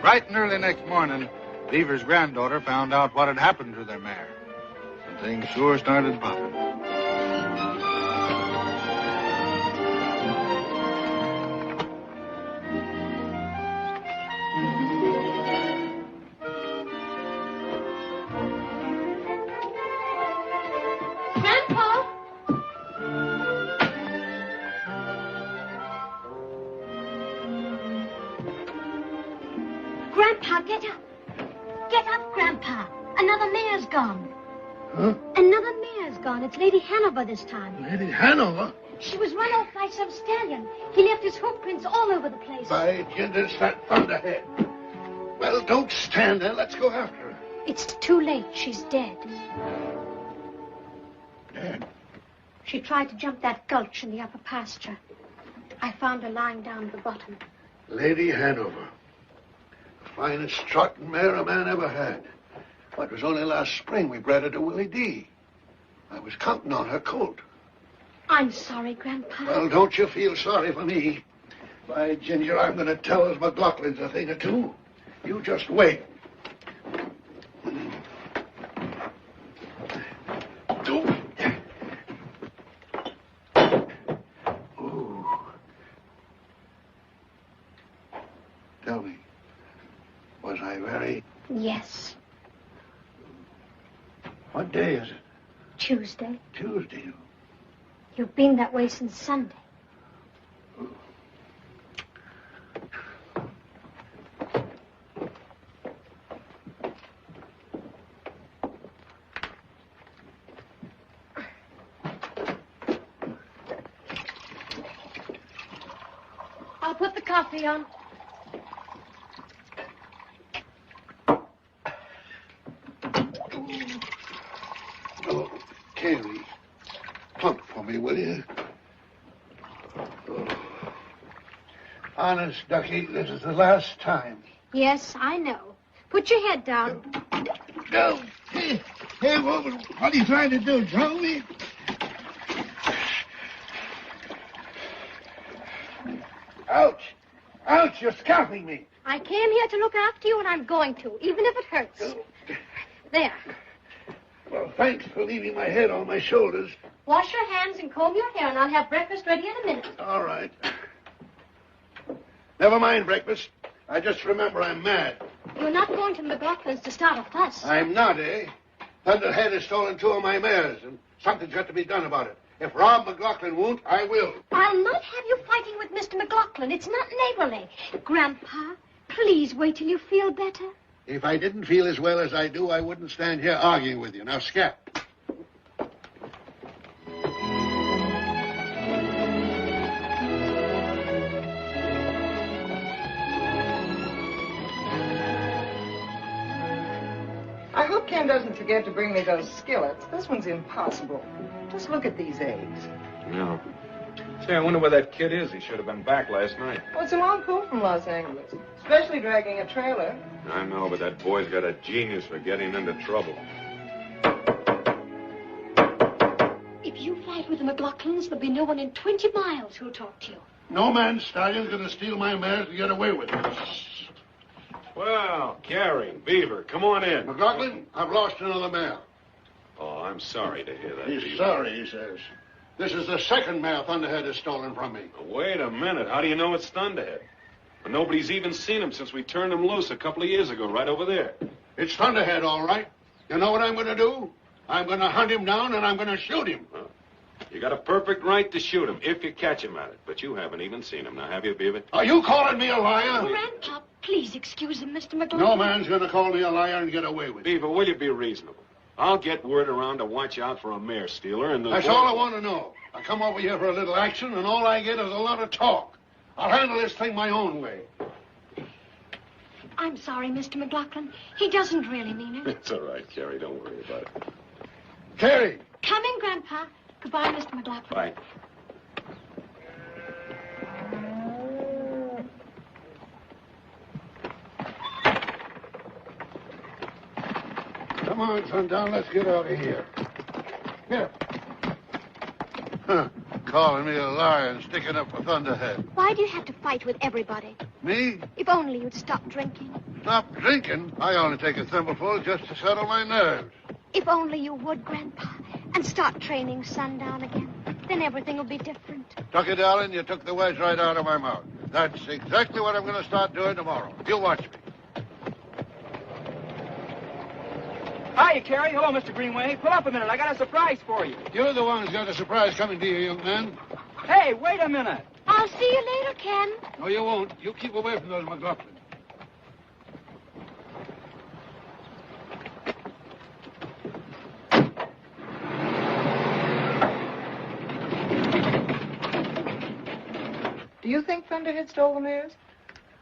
Bright and early next morning, Beaver's granddaughter found out what had happened to their mare. And things sure started popping. Grandpa! Grandpa, get up. Get up, Grandpa. Another mare's gone. Huh? Another mare's gone. It's Lady Hanover this time. Lady Hanover? She was run off by some stallion. He left his hoof prints all over the place. By goodness, that thunderhead. Well, don't stand there. Let's go after her. It's too late. She's dead. Dead? She tried to jump that gulch in the upper pasture. I found her lying down at the bottom. Lady Hanover. The finest trotting mare a man ever had. But it was only last spring we bred her to Willie D. I was counting on her colt. I'm sorry, Grandpa. Well, don't you feel sorry for me. By Ginger, I'm going to tell us McLaughlin's a thing or two. You just wait. Ooh. Tell me, was I very... Yes. What day is it? Tuesday. Tuesday. You've been that way since Sunday. I'll put the coffee on. Oh, Kaylee, plunk for me, will you? Oh. Honest, Ducky, this is the last time. Yes, I know. Put your head down. No. Hey, woman, what are you trying to do, drown me? Ouch! Ouch, you're scalping me. I came here to look after you, and I'm going to, even if it hurts. There. Well, thanks for leaving my head on my shoulders. Wash your hands and comb your hair, and I'll have breakfast ready in a minute. All right. Never mind breakfast. I just remember I'm mad. You're not going to McLaughlin's to start a fuss. I'm not, eh? Thunderhead has stolen 2 of my mares, and something's got to be done about it. If Rob McLaughlin won't, I will. I'll not have you fighting with Mr. McLaughlin. It's not neighborly. Grandpa, please wait till you feel better. If I didn't feel as well as I do, I wouldn't stand here arguing with you. Now, scat. I hope Ken doesn't forget to bring me those skillets. This one's impossible. Just look at these eggs. No. Say, I wonder where that kid is. He should have been back last night. Well, it's a long pull from Los Angeles, especially dragging a trailer. I know, but that boy's got a genius for getting into trouble. If you fight with the McLaughlins, there'll be no one in 20 miles who'll talk to you. No man stallion's going to steal my mares to get away with it. Well, Carrie, Beaver, come on in. McLaughlin, I've lost another mare. Oh, I'm sorry to hear that, He's Beaver. sorry, he says. This is the second mare Thunderhead has stolen from me. Wait a minute. How do you know it's Thunderhead? Well, nobody's even seen him since we turned him loose a couple of years ago, right over there. It's Thunderhead, all right. You know what I'm going to do? I'm going to hunt him down and I'm going to shoot him. Well, you got a perfect right to shoot him if you catch him at it. But you haven't even seen him. Now, have you, Beaver? Are you calling me a liar? Grandpa, please excuse him, Mr. McLaughlin. No man's going to call me a liar and get away with it. Beaver, will you be reasonable? I'll get word around to watch out for a mare stealer and... That's all I want to know. I come over here for a little action, and all I get is a lot of talk. I'll handle this thing my own way. I'm sorry, Mr. McLaughlin. He doesn't really mean it. It's all right, Carrie. Don't worry about it. Carrie! Come in, Grandpa. Goodbye, Mr. McLaughlin. Bye. Come on, Sundown, let's get out of here. Here. Huh. Calling me a liar and sticking up for Thunderhead. Why do you have to fight with everybody? Me? If only you'd stop drinking. Stop drinking? I only take a thimbleful just to settle my nerves. If only you would, Grandpa, and start training sundown again. Then everything will be different. Tucky, darling, you took the words right out of my mouth. That's exactly what I'm going to start doing tomorrow. You watch me. Hiya, Carrie. Hello, Mr. Greenway. Pull up a minute. I got a surprise for you. You're the one who's got a surprise coming to you, young man. Hey, wait a minute. I'll see you later, Ken. No, you won't. You keep away from those McLaughlin. Do you think Thunderhead stole the mares?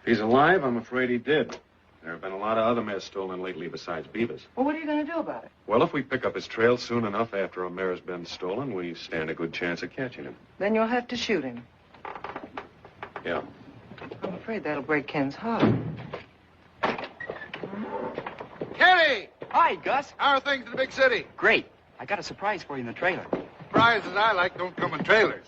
If he's alive, I'm afraid he did. There have been a lot of other mares stolen lately besides Beaver's. Well, what are you going to do about it? Well, if we pick up his trail soon enough after a mare has been stolen, we stand a good chance of catching him. Then you'll have to shoot him. Yeah. I'm afraid that'll break Ken's heart. Kenny! Hi, Gus. How are things in the big city? Great. I got a surprise for you in the trailer. Prizes I like don't come in trailers.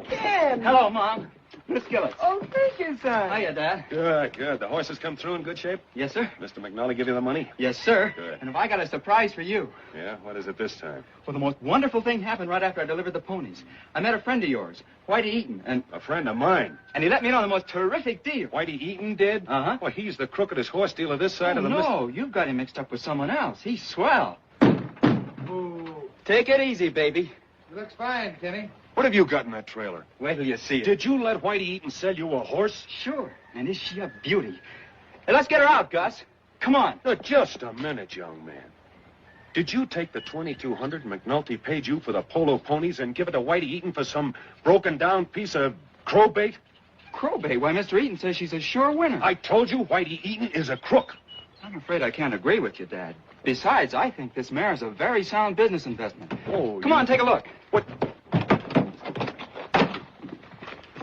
Ken! Hello, Mom. Miss Gillett. Oh, thank you, son. Hiya, Dad. Good, good. The horses come through in good shape? Yes, sir. Mr. McNally give you the money? Yes, sir. Good. And if I got a surprise for you. Yeah? What is it this time? Well, the most wonderful thing happened right after I delivered the ponies. I met a friend of yours, Whitey Eaton, and A friend of mine. he let me know the most terrific deal. Whitey Eaton did? Uh-huh. Well, he's the crookedest horse dealer this side of the... No, you've got him mixed up with someone else. He's swell. Take it easy, baby. Looks fine, Kenny. What have you got in that trailer? Wait till you see it. Did you let Whitey Eaton sell you a horse? Sure. And is she a beauty? Hey, let's get her out, Gus. Come on. Now, just a minute, young man. Did you take the $2,200 McNulty paid you for the polo ponies and give it to Whitey Eaton for some broken-down piece of crowbait? Crowbait? Why, Mr. Eaton says she's a sure winner. I told you Whitey Eaton is a crook. I'm afraid I can't agree with you, Dad. Besides, I think this mare is a very sound business investment. Oh, Come on, take a look. What?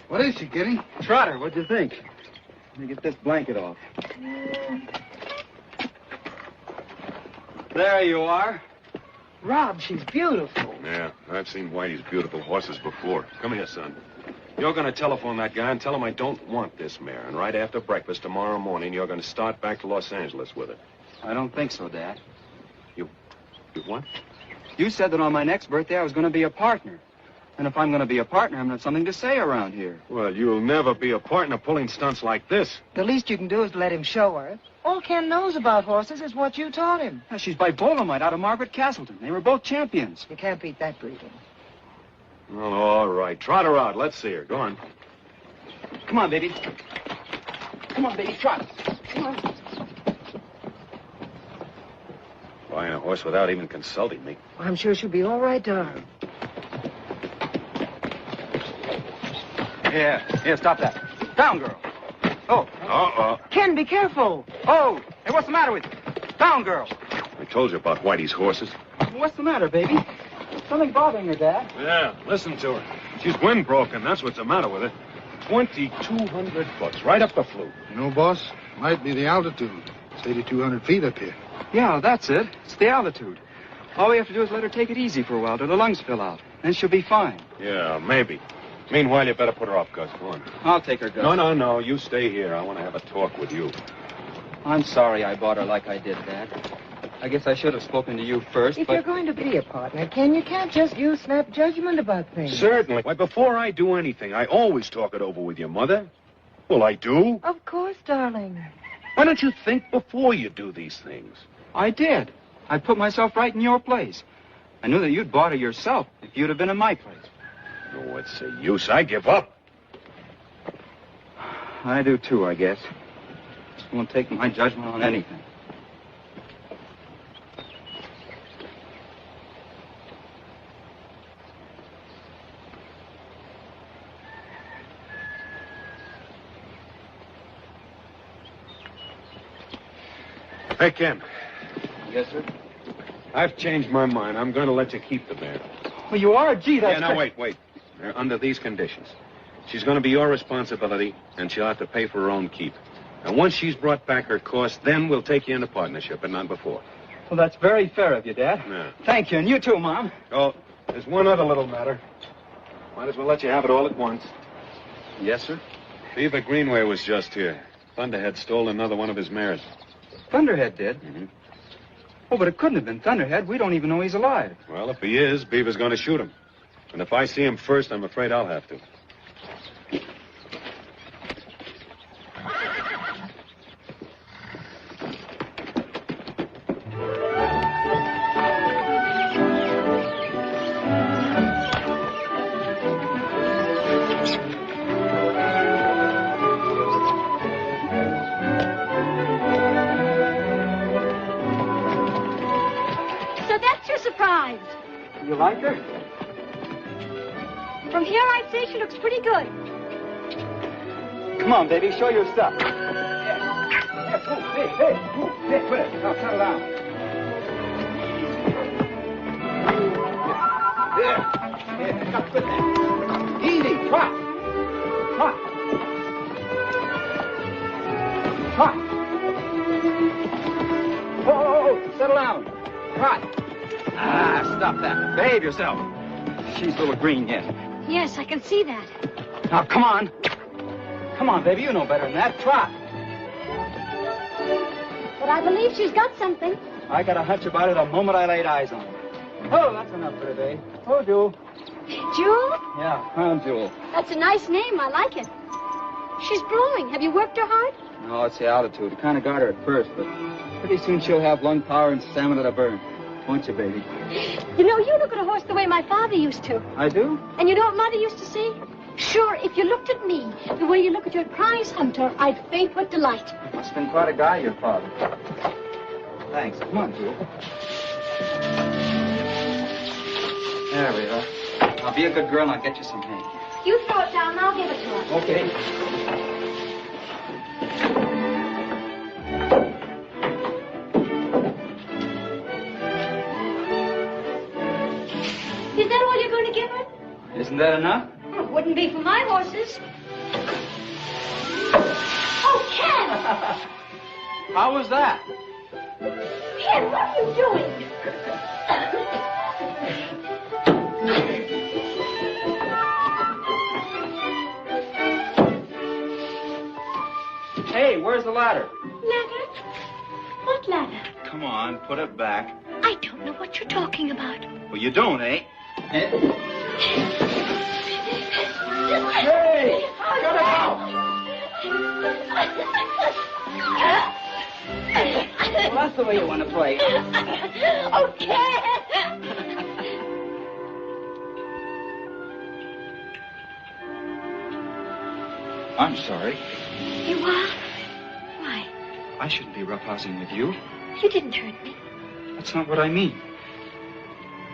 What is she, Kenny? Trotter, what'd you think? Let me get this blanket off. There you are. Rob, she's beautiful. Yeah, I've seen Whitey's beautiful horses before. Come here, son. You're going to telephone that guy and tell him I don't want this mare. And right after breakfast tomorrow morning, you're going to start back to Los Angeles with her. I don't think so, Dad. You what? You said that on my next birthday I was going to be a partner. And if I'm going to be a partner, I'm going to have something to say around here. Well, you'll never be a partner pulling stunts like this. The least you can do is let him show her. All Ken knows about horses is what you taught him. Now, she's by Bolemite out of Margaret Castleton. They were both champions. You can't beat that breeding. Well, all right. Trot her out. Let's see her. Go on. Come on, baby. Come on, baby, trot. Come on. Buying a horse without even consulting me. I'm sure she'll be all right, darling. Here, stop that. Down, girl. Oh. Uh-oh. Ken, be careful. Oh. Hey, what's the matter with you? Down, girl. I told you about Whitey's horses. What's the matter, baby? Something bothering her, Dad. Yeah, listen to her. She's wind broken. That's what's the matter with her. 2,200 bucks, right up the flute. You know, boss, might be the altitude. It's 8,200 feet up here. Yeah, that's it. It's the altitude. All we have to do is let her take it easy for a while till the lungs fill out. Then she'll be fine. Yeah, maybe. Meanwhile, you better put her up, Gus. Go on. I'll take her, Gus. No. You stay here. I want to have a talk with you. I'm sorry I bought her like I did, Dad. I guess I should have spoken to you first, If but... you're going to be a partner, Ken, you can't just use snap judgment about things. Certainly. Why, before I do anything, I always talk it over with your mother. Well, I do. Of course, darling. Why don't you think before you do these things? I did. I put myself right in your place. I knew that you'd bought her yourself if you'd have been in my place. Oh, what's the use? I give up. I do, too, I guess. Just won't take my judgment on anything. Hey, Ken. Yes, sir? I've changed my mind. I'm going to let you keep the mare. Well, you are? Gee, that's... Yeah, now, wait. Under these conditions. She's going to be your responsibility, and she'll have to pay for her own keep. And once she's brought back her cost, then we'll take you into partnership, but not before. Well, that's very fair of you, Dad. Yeah. Thank you, and you too, Mom. Oh, there's one other little matter. Might as well let you have it all at once. Yes, sir? Beaver Greenway was just here. Thunderhead stole another one of his mares. Thunderhead did? Mm-hmm. Oh, but it couldn't have been Thunderhead. We don't even know he's alive. Well, if he is, Beaver's going to shoot him. And if I see him first, I'm afraid I'll have to. You like her? From here, I'd say she looks pretty good. Come on, baby, show your stuff. Yeah. Hey, quit it. Now, settle down. Yeah, now, quit that. Easy, trot. Oh, settle down. Trot. Stop that. Behave yourself. She's a little green yet. Yes, I can see that. Now, come on. Come on, baby, you know better than that. Trot. But I believe she's got something. I got a hunch about it the moment I laid eyes on her. Oh, that's enough for today. Oh, Jewel. Jewel? Yeah, I'm Jewel. That's a nice name. I like it. She's growing. Have you worked her hard? No, it's the altitude. It kind of got her at first, but pretty soon she'll have lung power and stamina to burn. Won't you, baby? You know, you look at a horse the way my father used to. I do? And you know what Mother used to say? Sure, if you looked at me the way you look at your prize hunter, I'd faint with delight. Must have been quite a guy, your father. Thanks. Come on, Jewel. There we are. Now, be a good girl and I'll get you some hay. You throw it down and I'll give it to her. Okay. Is that all you're going to give her? Isn't that enough? Well, it wouldn't be for my horses. Oh, Ken! How was that? Ken, what are you doing? Hey, where's the ladder? Ladder? What ladder? Come on, put it back. I don't know what you're talking about. Well, you don't, eh? Hey! Shut up! Well, that's the way you want to play. Okay. I'm sorry. You are? Why? I shouldn't be roughhousing with you. You didn't hurt me. That's not what I mean.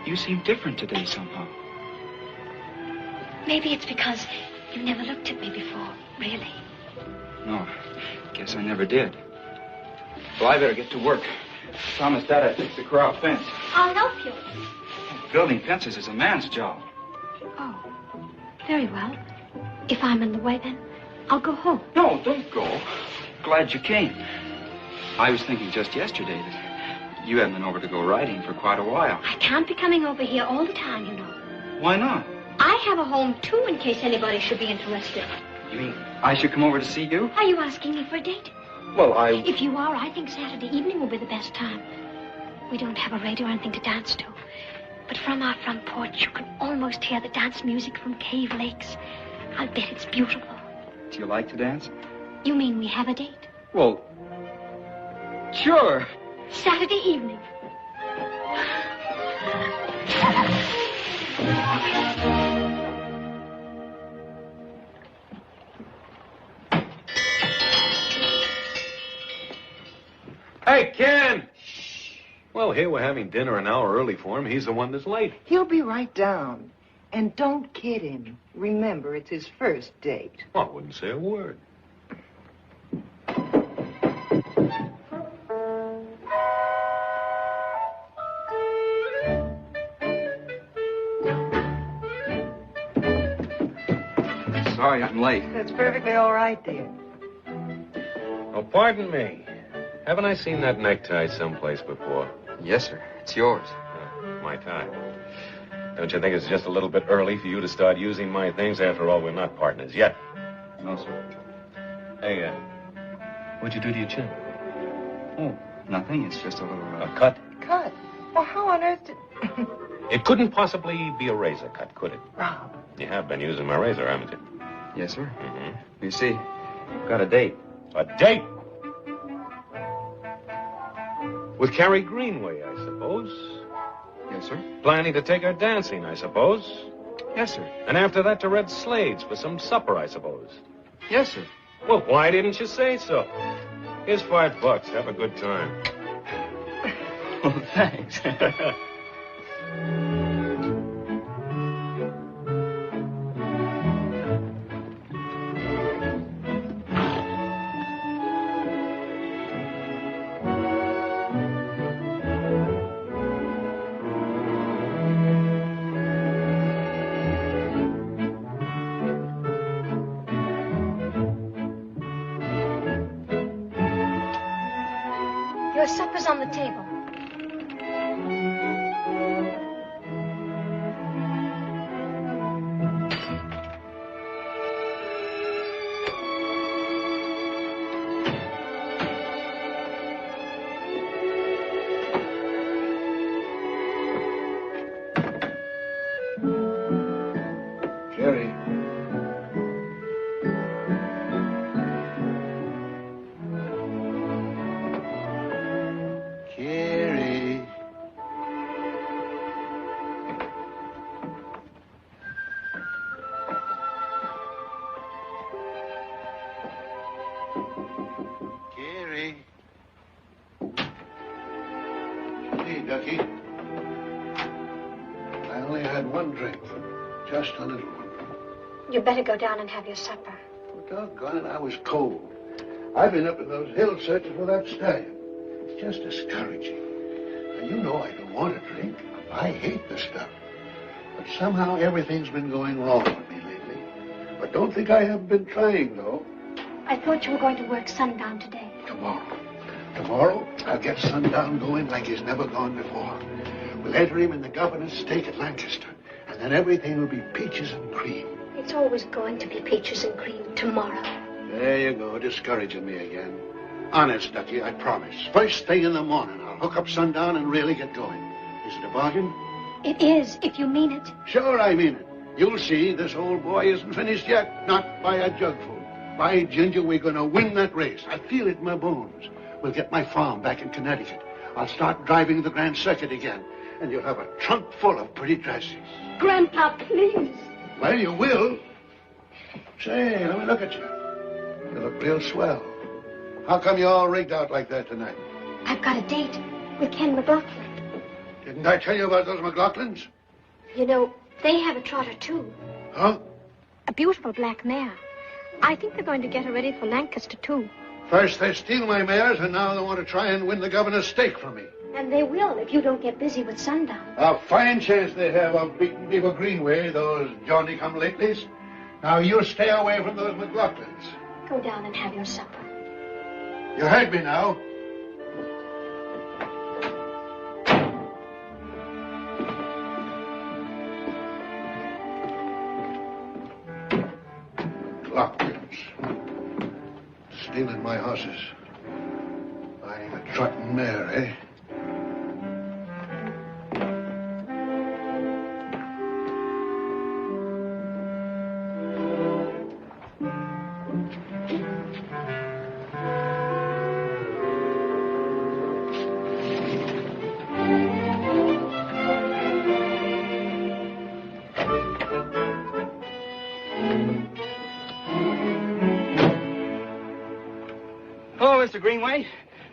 You seem different today somehow. Maybe it's because you never looked at me before, really. No, guess I never did. Well, I better get to work. Promised Dad I'd fix the corral fence. I'll help you. Building fences is a man's job. Oh, very well. If I'm in the way, then I'll go home. No, don't go. Glad you came. I was thinking just yesterday that you hadn't been over to go riding for quite a while. I can't be coming over here all the time, you know. Why not? I have a home, too, in case anybody should be interested. You mean I should come over to see you? Are you asking me for a date? Well, If you are, I think Saturday evening will be the best time. We don't have a radio or anything to dance to. But from our front porch, you can almost hear the dance music from Cave Lakes. I'll bet it's beautiful. do you like to dance? You mean we have a date? Well, sure. Saturday evening. Hey, Ken! Well, here we're having dinner an hour early for him. He's the one that's late. He'll be right down. And don't kid him. Remember, it's his first date. Well, I wouldn't say a word. Sorry I'm late. That's perfectly all right, dear. Oh, pardon me. Haven't I seen that necktie someplace before? Yes, sir. It's yours. My time. Don't you think it's just a little bit early for you to start using my things? After all, we're not partners yet. No, sir. Hey, what'd you do to your chin? Oh, nothing. It's just a little... A cut? Cut? Well, how on earth did... It couldn't possibly be a razor cut, could it? Rob. You have been using my razor, haven't you? Yes, sir. Mm-hmm. You see, got a date. A date? With Carrie Greenway, I suppose. Yes, sir. Planning to take her dancing, I suppose. Yes, sir. And after that to Red Slade's for some supper, I suppose. Yes, sir. Well, why didn't you say so? Here's $5. Have a good time. Oh, thanks. Your supper's on the table. Jerry. Carrie. Carrie. Hey, Ducky. I only had one drink. Just a little one. You better go down and have your supper. Oh, doggone it, I was cold. I've been up in those hills searching for that stallion. It's just discouraging. Now, you know I don't want to drink. I hate the stuff. But somehow everything's been going wrong with me lately. But don't think I haven't been trying, though. I thought you were going to work sundown today. Tomorrow. Tomorrow, I'll get Sundown going like he's never gone before. We'll enter him in the governor's stake at Lancaster. And then everything will be peaches and cream. It's always going to be peaches and cream tomorrow. There you go, discouraging me again. Honest, Ducky, I promise. First thing in the morning, I'll hook up Sundown and really get going. Is it a bargain? It is, if you mean it. Sure, I mean it. You'll see, this old boy isn't finished yet. Not by a jugful. By Ginger, we're going to win that race. I feel it in my bones. We'll get my farm back in Connecticut. I'll start driving the Grand Circuit again. And you'll have a trunk full of pretty dresses. Grandpa, please. Well, you will. Say, let me look at you. You look real swell. How come you're all rigged out like that tonight? I've got a date with Ken McLaughlin. Didn't I tell you about those McLaughlins? You know, they have a trotter, too. Huh? A beautiful black mare. I think they're going to get her ready for Lancaster, too. First they steal my mares, and now they want to try and win the governor's stake from me. And they will if you don't get busy with Sundown. A fine chance they have of beating Beaver Greenway, those Johnny-come-latelys. Now, you stay away from those McLaughlins. Go down and have your supper. You heard me now. McLaughlins. Stealing my horses. Buying a trotting mare, eh? Hello, Mr. Greenway.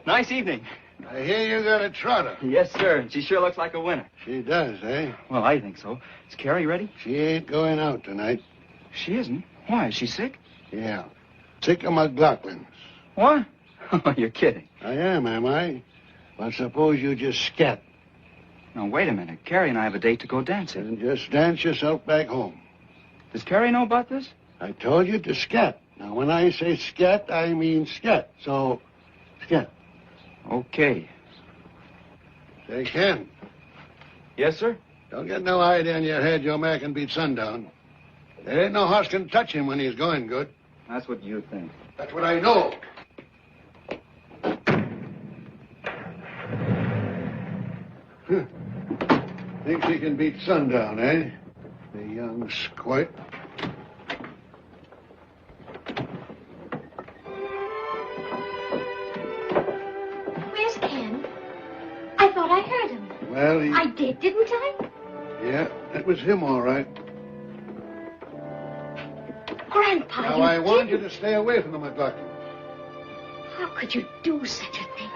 Nice evening. I hear you got a trotter. Yes, sir. She sure looks like a winner. She does, eh? Well, I think so. Is Carrie ready? She ain't going out tonight. She isn't. Why? Is she sick? Yeah. Sick of McLaughlins. What? Oh, you're kidding. I am I? Well, suppose you just scat Now, wait a minute. Carrie and I have a date to go dancing. and just dance yourself back home. Does Carrie know about this? I told you to scat. Now, when I say scat, I mean scat. So, scat. Okay. Say, Ken, Yes, sir? don't get no idea in your head your mare can beat Sundown. There ain't no horse can touch him when he's going good. That's what you think. That's what I know. Huh. Thinks he can beat sundown, eh? The young squirt. Where's Ken? I thought I heard him. Well, I did, didn't I? Yeah, that was him, all right. Grandpa, Now, you I want you didn't. to stay away from the McLaughlin. How could you do such a thing?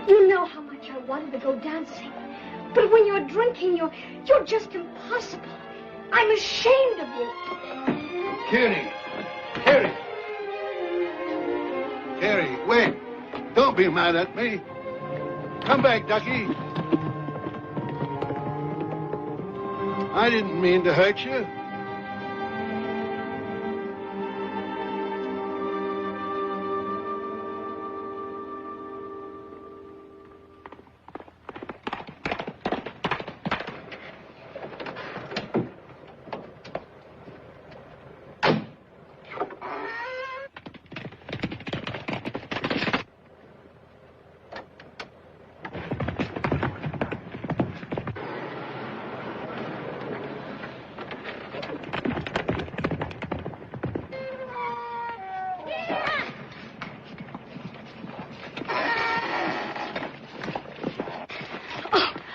You know how much I wanted to go dancing. But when you're drinking, you're just impossible. I'm ashamed of you. Carrie! Carrie! Carrie, wait. Don't be mad at me. Come back, Ducky. I didn't mean to hurt you.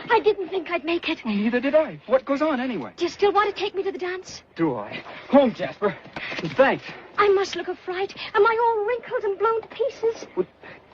I didn't think I'd make it. Well, neither did I. What goes on anyway? Do you still want to take me to the dance? Do I? Home, Jasper. Thanks. I must look a fright. Am I all wrinkled and blown to pieces? Well,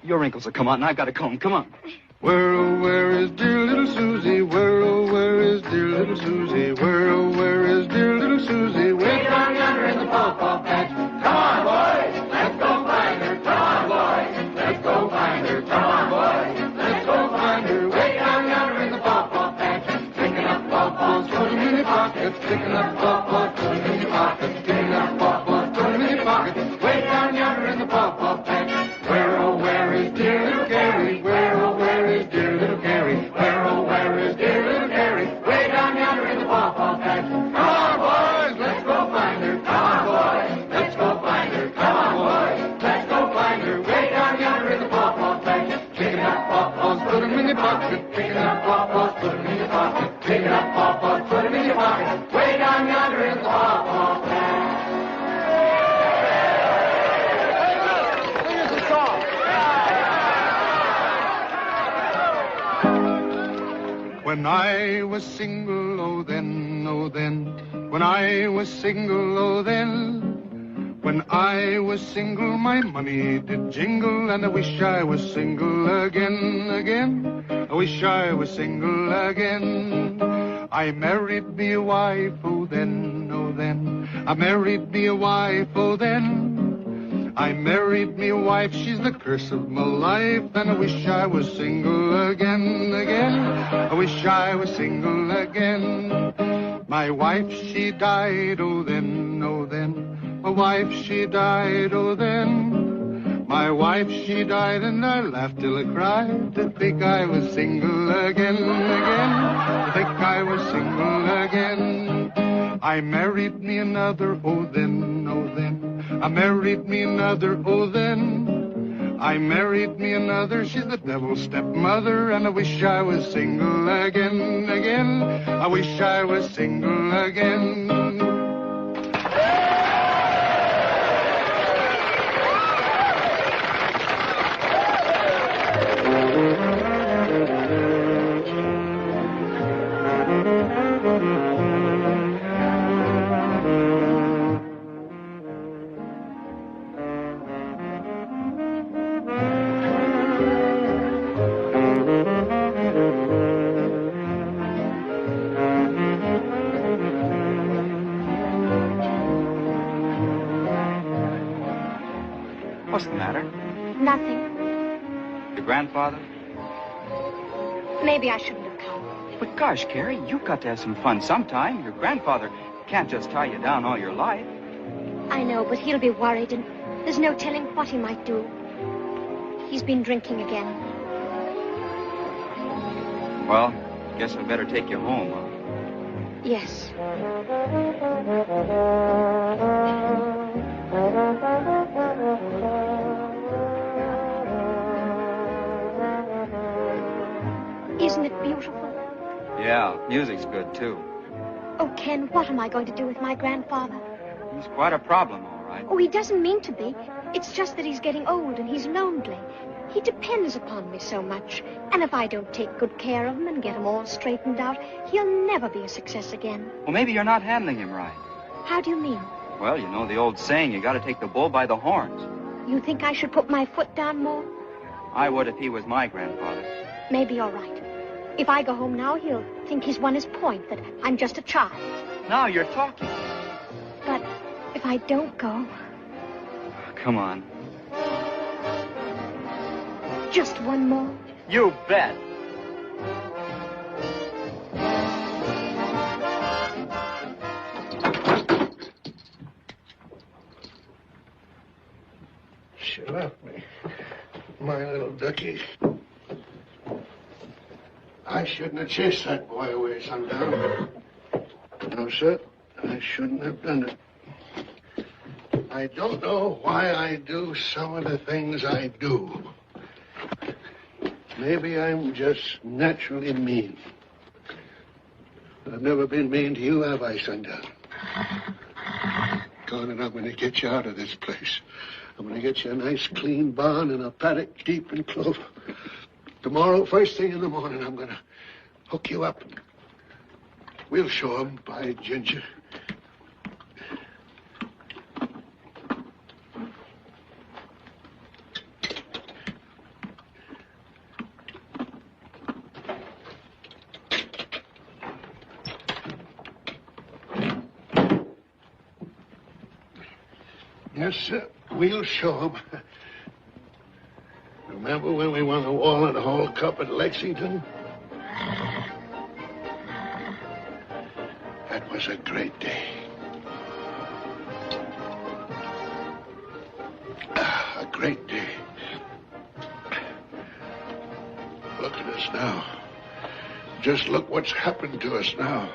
your wrinkles will come on, and I've got a comb. Come on. Where, oh, where is dear little Susie? Where, oh, where is dear little Susie? Where, oh, where is dear little Susie? Way down yonder in the pawpaw patch. Come on, boys, let's go find her. Come on, boys, let's go find her. Come on, boys, let's go find her. Way down yonder in the pawpaw patch. Picking up pawpaws, put them in your pockets. Picking up pawpaws, put them in your pockets. Picking up pawpaws, put them in your pockets. Way down yonder in the pawpaw patch. Where, oh, where is dear little Carrie? Where, oh, where is dear little Carrie? Where, oh, where is dear little Carrie? Way down yonder in the pawpaw patch. Come on, boys, let's go find her. Come on, boys, let's go find her. Come on, boys, let's go find her. Way down yonder in the pawpaw patch. Picking up pawpaws, put them in your pocket. Picking up pawpaws, put them in your pocket. Picking up pawpaws, put them in your pocket. Way down yonder in the pawpaw patch. When I was single, oh then, oh then. When I was single, oh then. When I was single, my money did jingle, and I wish I was single again, again. I wish I was single again. I married me a wife, oh then, oh then. I married me a wife, oh then. I married me a wife, she's the curse of my life, and I wish I was single again, again. I wish I was single again. My wife, she died, oh then, oh then. My wife, she died, oh then. My wife, she died, and I laughed till I cried to think I was single again, again. To think I was single again. I married me another, oh then, oh then. I married me another, oh then. I married me another, she's the devil's stepmother, and I wish I was single again, again. I wish I was single again. What's the matter? Nothing. Your grandfather? Maybe I shouldn't have come. But gosh, Carrie, you've got to have some fun sometime. Your grandfather can't just tie you down all your life. I know, but he'll be worried, and there's no telling what he might do. He's been drinking again. Well, guess I better take you home, huh? Yes. Isn't it beautiful? Yeah, music's good, too. Oh, Ken, what am I going to do with my grandfather? He's quite a problem, all right. Oh, he doesn't mean to be. It's just that he's getting old and he's lonely. He depends upon me so much. And if I don't take good care of him and get him all straightened out, he'll never be a success again. Well, maybe you're not handling him right. How do you mean? Well, you know the old saying, you got to take the bull by the horns. You think I should put my foot down more? I would if he was my grandfather. Maybe you're right. If I go home now, he'll think he's won his point, that I'm just a child. Now you're talking. But if I don't go, Come on. just one more. You bet. She left me. My little ducky. I shouldn't have chased that boy away sundown. No, sir. I shouldn't have done it. I don't know why I do some of the things I do. Maybe I'm just naturally mean. I've never been mean to you, have I, Sundown? Gone, and I'm going to get you out of this place. I'm going to get you a nice clean barn and a paddock deep in clover. Tomorrow, first thing in the morning, I'm going to hook you up. We'll show 'em, by ginger. Yes, sir. We'll show 'em. Remember when we won the Walnut Hall Cup at Lexington? That was a great day. A great day. Look at us now. Just look what's happened to us now.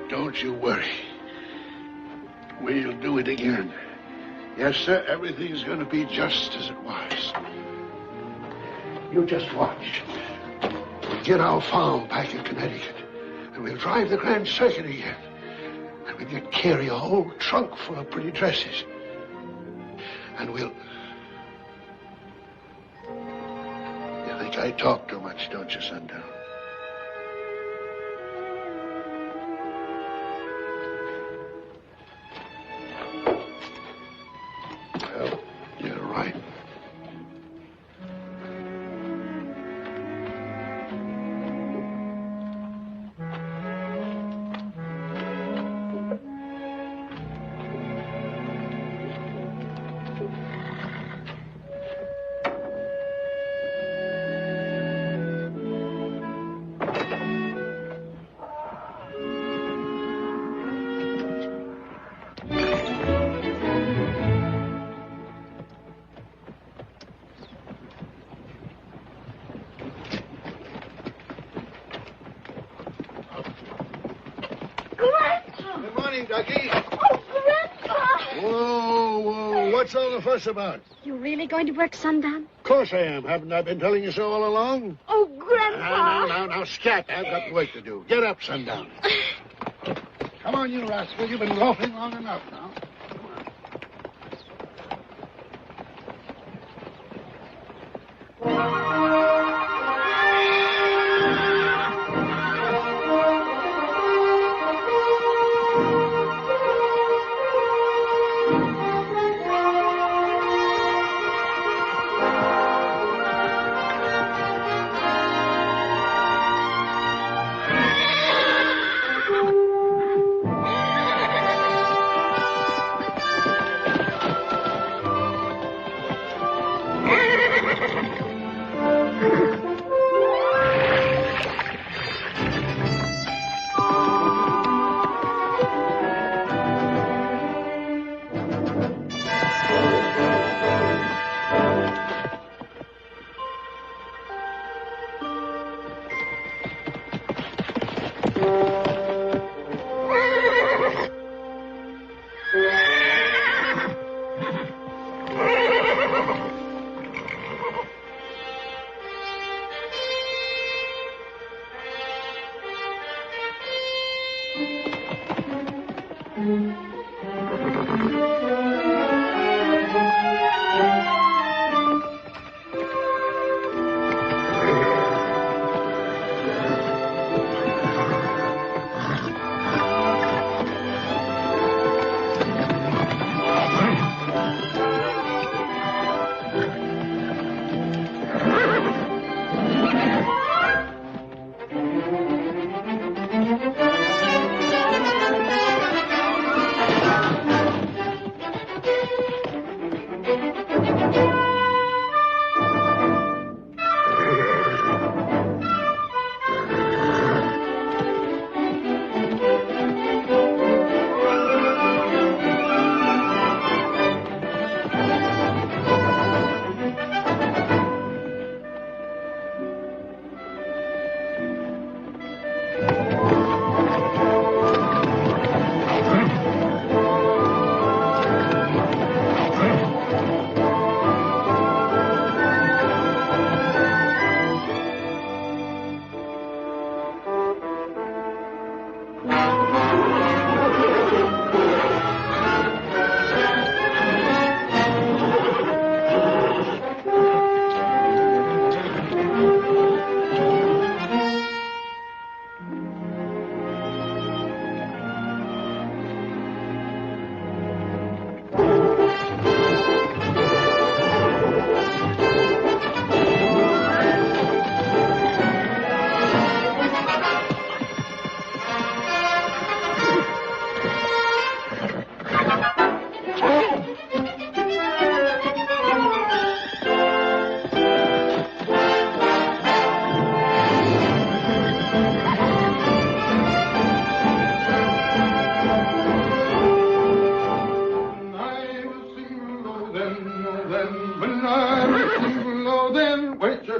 Don't you worry. We'll do it again. Yes, sir, everything's going to be just as it was. You just watch. We'll get our farm back in Connecticut, and we'll drive the Grand Circuit again. And we'll get Carrie a whole trunk full of pretty dresses. And we'll... You think I talk too much, don't you, Sundown? Well, you're right. Good morning, Ducky. Oh, Grandpa! Whoa, what's all the fuss about? You really going to work sundown? Of course I am. Haven't I been telling you so all along? Oh, Grandpa! Now, scat. I've got work to do. Get up, Sundown. Come on, you rascal. You've been loafing long enough now.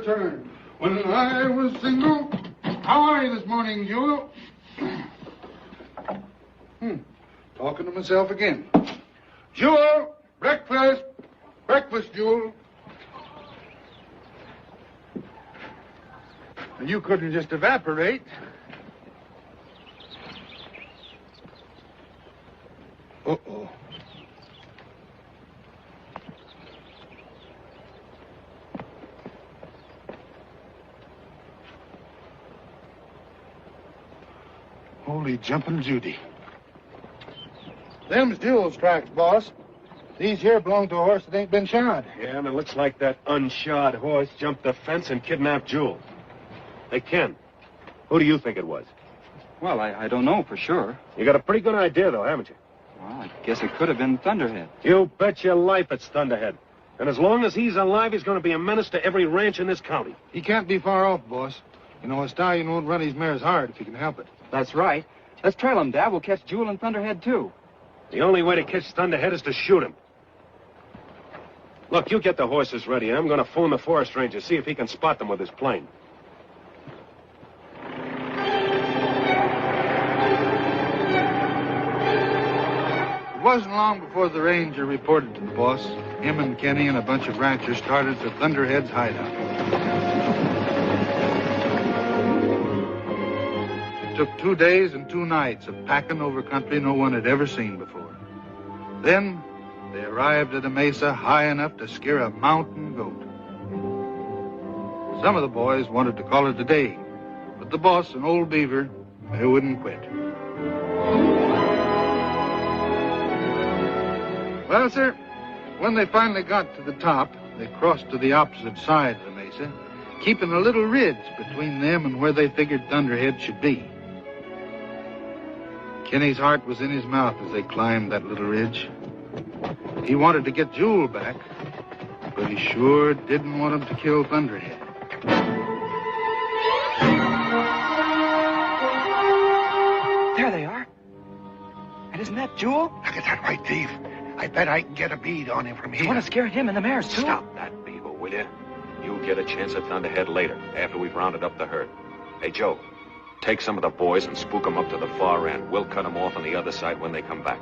Turn. When I was single. How are you this morning, Jewel? Talking to myself again. Jewel, breakfast. Breakfast, Jewel. You couldn't just evaporate. Uh-oh. Holy jumping Judy. Them's Jewel's tracks, boss. These here belong to a horse that ain't been shod. Yeah, and it looks like that unshod horse jumped the fence and kidnapped Jewel. Hey, Ken, who do you think it was? Well, I don't know for sure. You got a pretty good idea, though, haven't you? Well, I guess it could have been Thunderhead. You bet your life it's Thunderhead. And as long as he's alive, he's going to be a menace to every ranch in this county. He can't be far off, boss. You know, a stallion won't run his mares hard if he can help it. That's right. Let's trail him, Dad. We'll catch Jewel and Thunderhead, too. The only way to catch Thunderhead is to shoot him. Look, you get the horses ready. I'm going to phone the forest ranger, see if he can spot them with his plane. It wasn't long before the ranger reported to the boss. Him and Kenny and a bunch of ranchers started for Thunderhead's hideout. It took 2 days and 2 nights of packing over country no one had ever seen before. Then they arrived at a mesa high enough to scare a mountain goat. Some of the boys wanted to call it a day, but the boss and old Beaver, they wouldn't quit. Well, sir, when they finally got to the top, they crossed to the opposite side of the mesa, keeping a little ridge between them and where they figured Thunderhead should be. Kenny's heart was in his mouth as they climbed that little ridge. He wanted to get Jewel back, but he sure didn't want him to kill Thunderhead. There they are. And isn't that Jewel? Look at that white thief. I bet I can get a bead on him from here. You want to scare him and the mares, too? Stop that, Beaver, will you? You'll get a chance at Thunderhead later, after we've rounded up the herd. Hey, Joe, take some of the boys and spook them up to the far end. We'll cut them off on the other side when they come back.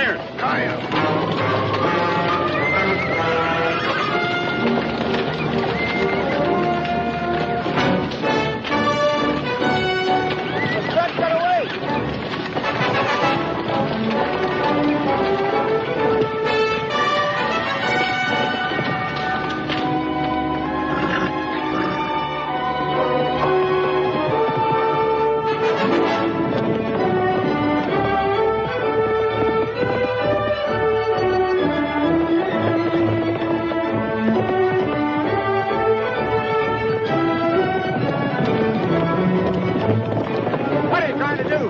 Fire! What are you trying to do?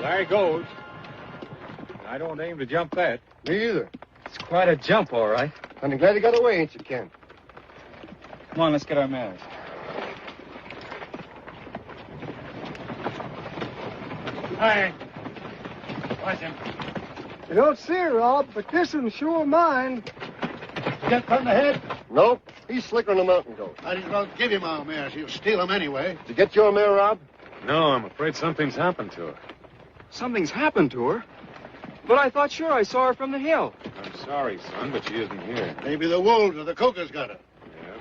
There he goes. I don't aim to jump that. Me either. It's quite a jump, all right. I'm glad you got away, ain't you, Ken? Come on, let's get our mares. Hi. Watch him. You don't see her, Rob, but this one's sure mine. Get from the head? Nope. He's slicker than a mountain goat. Might as well give him our mares. He'll steal them anyway. Did you get your mare, Rob? No, I'm afraid something's happened to her. Something's happened to her. But I thought sure I saw her from the hill. I'm sorry, son, but she isn't here. Maybe the wolves or the cougars got her. Yeah.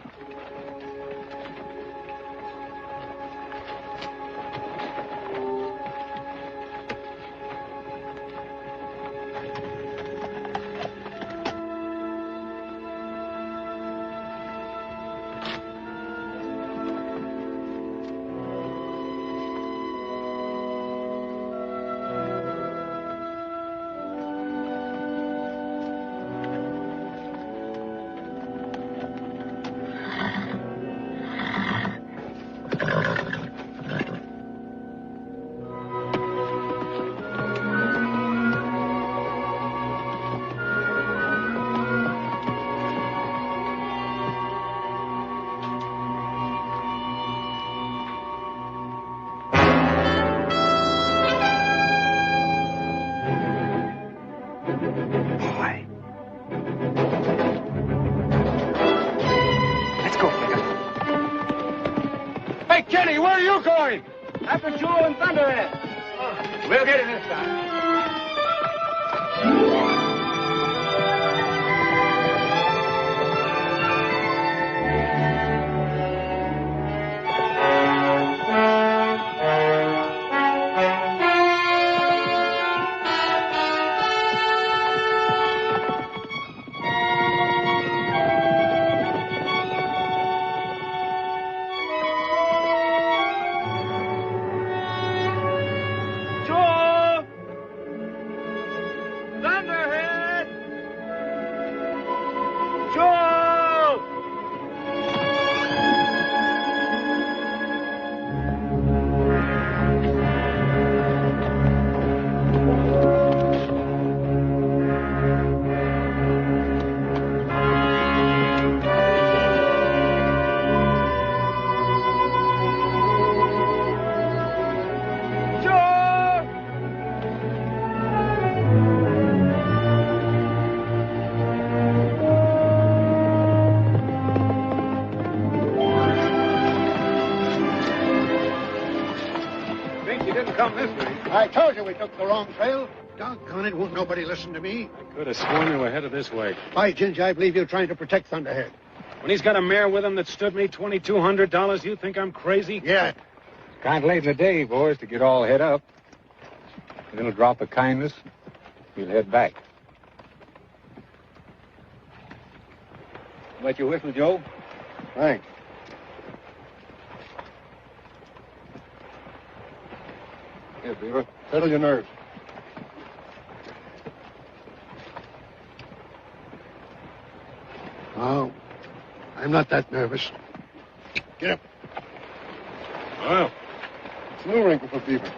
Boy. Let's go, Flicker. Hey, Kenny, where are you going? After Jewel and Thunderhead. We'll get it this time. Jewel! Thunderhead! Jewel! Jewel! Think you didn't come this way. I told you we took the wrong trail. Doggone it, won't nobody listen to me. I could have sworn you were headed this way. By Ginger, I believe you're trying to protect Thunderhead. When he's got a mare with him that stood me $2,200, you think I'm crazy? Yeah. Kind of late in the day, boys, to get all head up. A little drop of kindness, we'll head back. Let you whistle, Joe? Thanks. Here, Beaver. Settle your nerves. Oh, I'm not that nervous. Get up. Well, It's no wrinkle for Beaver.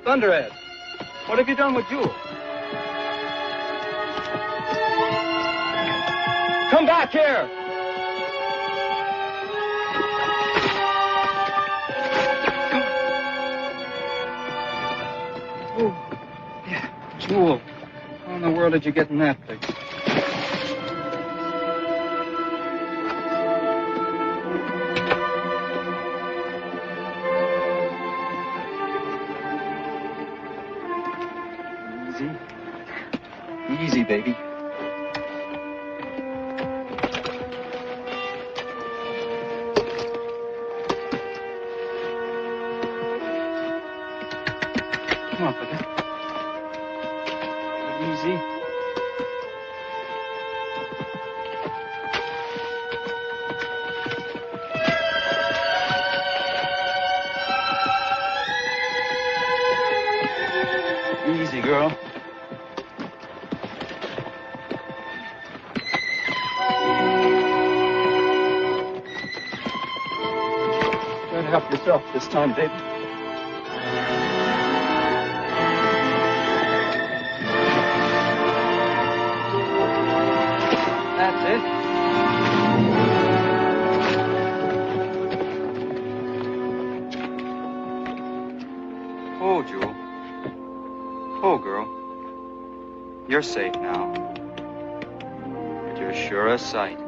Thunderhead, what have you done with Jewel? Come back here! Oh, yeah, Jewel. How in the world did you get in that thing? Easy, baby. Come on, Pippa. Easy. Easy, girl. Help yourself this time, baby. That's it. Oh, Jewel. Oh, girl. You're safe now. But you're sure a sight.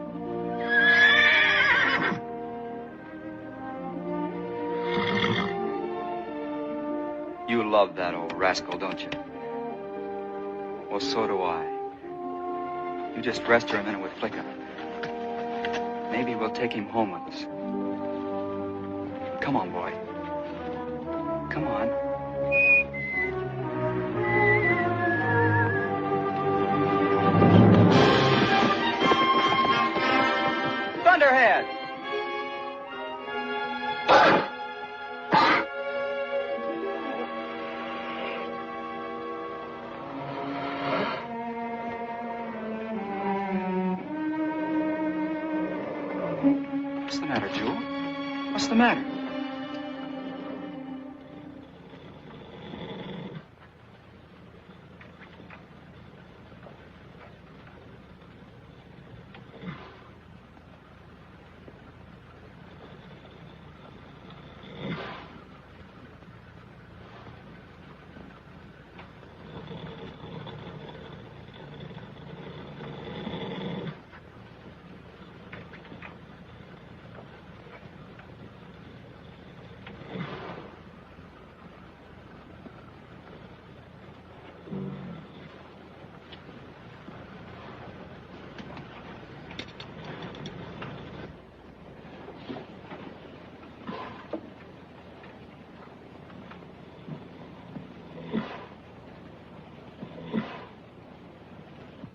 You love that old rascal, don't you? Well, so do I. You just rest her a minute with Flicka. Maybe we'll take him home with us. Come on, boy. Come on. Thunderhead! What's the matter?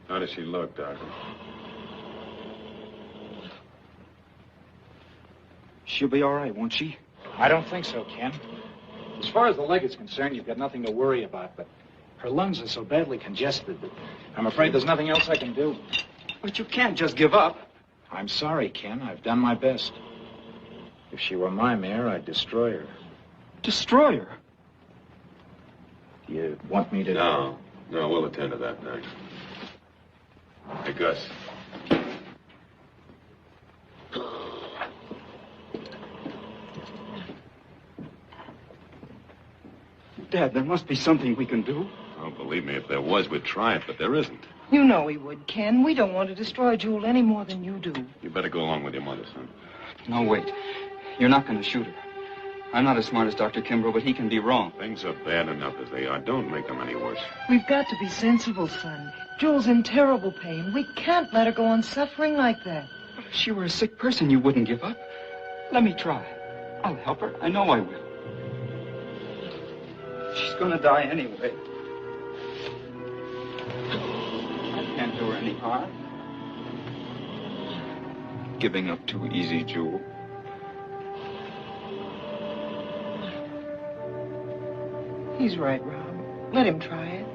How does she look, Doctor? She'll be all right, won't she? I don't think so, Ken. As far as the leg is concerned, you've got nothing to worry about, but her lungs are so badly congested that I'm afraid there's nothing else I can do. But you can't just give up. I'm sorry, Ken. I've done my best. If she were my mare, I'd destroy her. Destroy her? Do you want me to... No, we'll attend to that next. Hey, Gus. Dad, there must be something we can do. Oh, believe me, if there was, we'd try it, but there isn't. You know we would, Ken. We don't want to destroy Jewel any more than you do. You better go along with your mother, son. No, wait. You're not going to shoot her. I'm not as smart as Dr. Kimbrough, but he can be wrong. Things are bad enough as they are. Don't make them any worse. We've got to be sensible, son. Jewel's in terrible pain. We can't let her go on suffering like that. But if she were a sick person, you wouldn't give up. Let me try. I'll help her. I know I will. She's going to die anyway. I can't do her any harm. Giving up too easy, Jewel. He's right, Rob. Let him try it.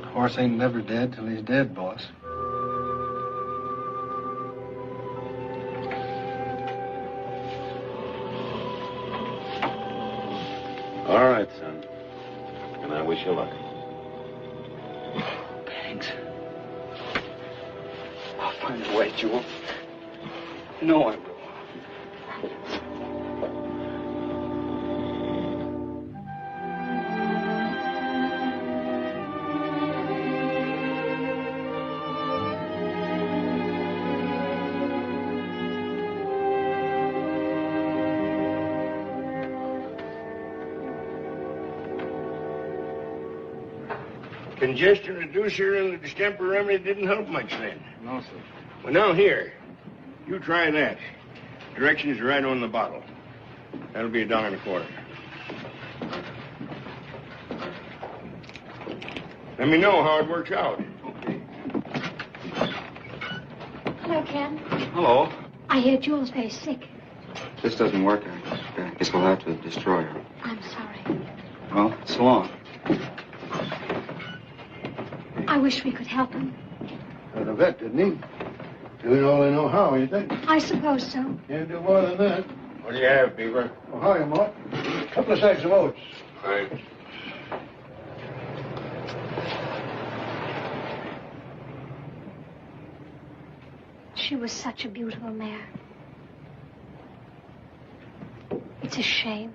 Horse ain't never dead till he's dead, boss. All right, son. And I wish you luck. Thanks. I'll find a way, Jewel. No, I will. Congestion reducer and the distemper remedy didn't help much then. No, sir. Well, now here, you try that. Directions are right on the bottle. That'll be $1.25. Let me know how it works out. Okay. Hello, Ken. Hello. I hear Jewel's very sick. This doesn't work. I guess we'll have to destroy her. I'm sorry. Well, so long. I wish we could help him. Well, the vet, didn't he? Doing all they know how, ain't they? I suppose so. Can't do more than that. What do you have, Beaver? Oh, hi, Mort. A couple of sacks of oats. Right. She was such a beautiful mare. It's a shame.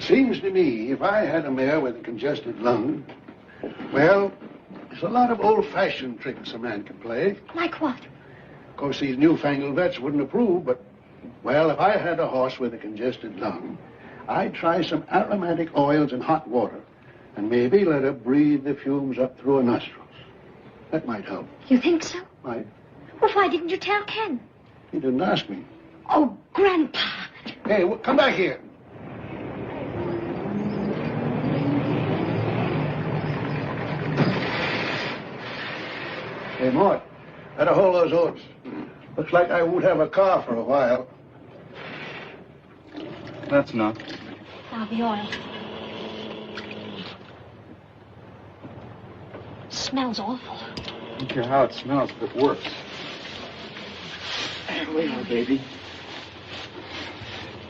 Seems to me, if I had a mare with a congested lung, well, there's a lot of old-fashioned tricks a man can play. Like what? Of course, these newfangled vets wouldn't approve, but, well, if I had a horse with a congested lung, I'd try some aromatic oils in hot water and maybe let her breathe the fumes up through her nostrils. That might help. You think so? Might. Well, why didn't you tell Ken? He didn't ask me. Oh, Grandpa. Hey, come back here. Hey, Mort, better hold those oats. Looks like I won't have a car for a while. That's not. Now the oil. Smells awful. I don't care how it smells, but it works. There we are, baby.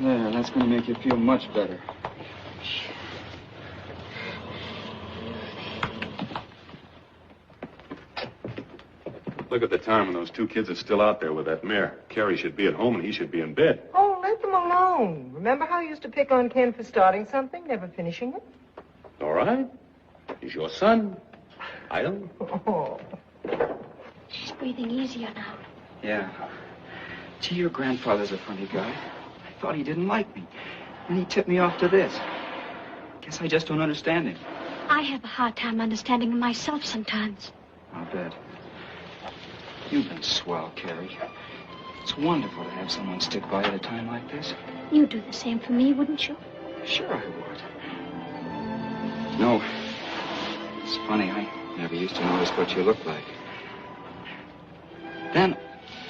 There, that's going to make you feel much better. Look at the time when those two kids are still out there with that mare. Carrie should be at home and he should be in bed. Oh, let them alone. Remember how you used to pick on Ken for starting something, never finishing it? All right. He's your son. I don't. Oh. She's breathing easier now. Yeah. Gee, your grandfather's a funny guy. I thought he didn't like me. And he tipped me off to this. Guess I just don't understand him. I have a hard time understanding him myself sometimes. I'll bet. You've been swell, Carrie. It's wonderful to have someone stick by at a time like this. You'd do the same for me, wouldn't you? Sure I would. No. It's funny, I never used to notice what you looked like. Then,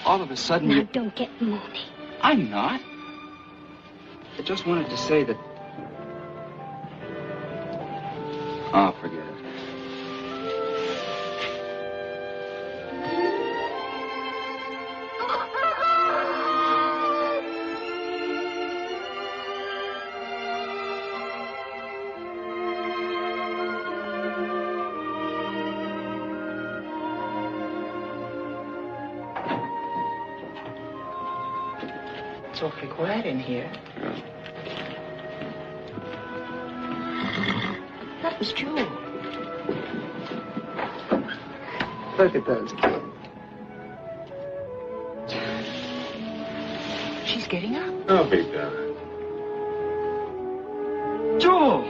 all of a sudden Now, don't get moody. I'm not. I just wanted to say that... Oh, forget it. It's awfully quiet in here. Yeah. That was Jewel. Look at those kids. She's getting up. I'll be down. Jewel!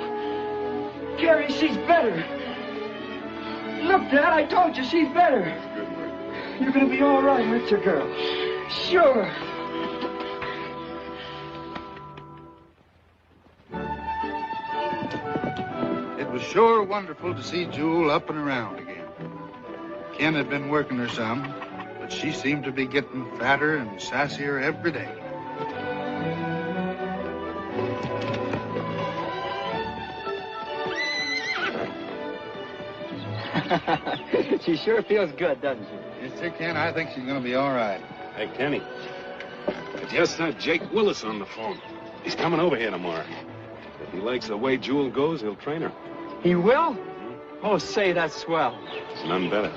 Carrie, she's better. Look, Dad, I told you she's better. Good work. You're gonna be all right, aren't you, girl? Sure. It was sure wonderful to see Jewel up and around again. Ken had been working her some, but she seemed to be getting fatter and sassier every day. She sure feels good, doesn't she? Yes, sir, Ken. I think she's going to be all right. Hey, Kenny. I just heard Jake Willis on the phone. He's coming over here tomorrow. If he likes the way Jewel goes, he'll train her. He will? Oh, say, that's swell. It's none better.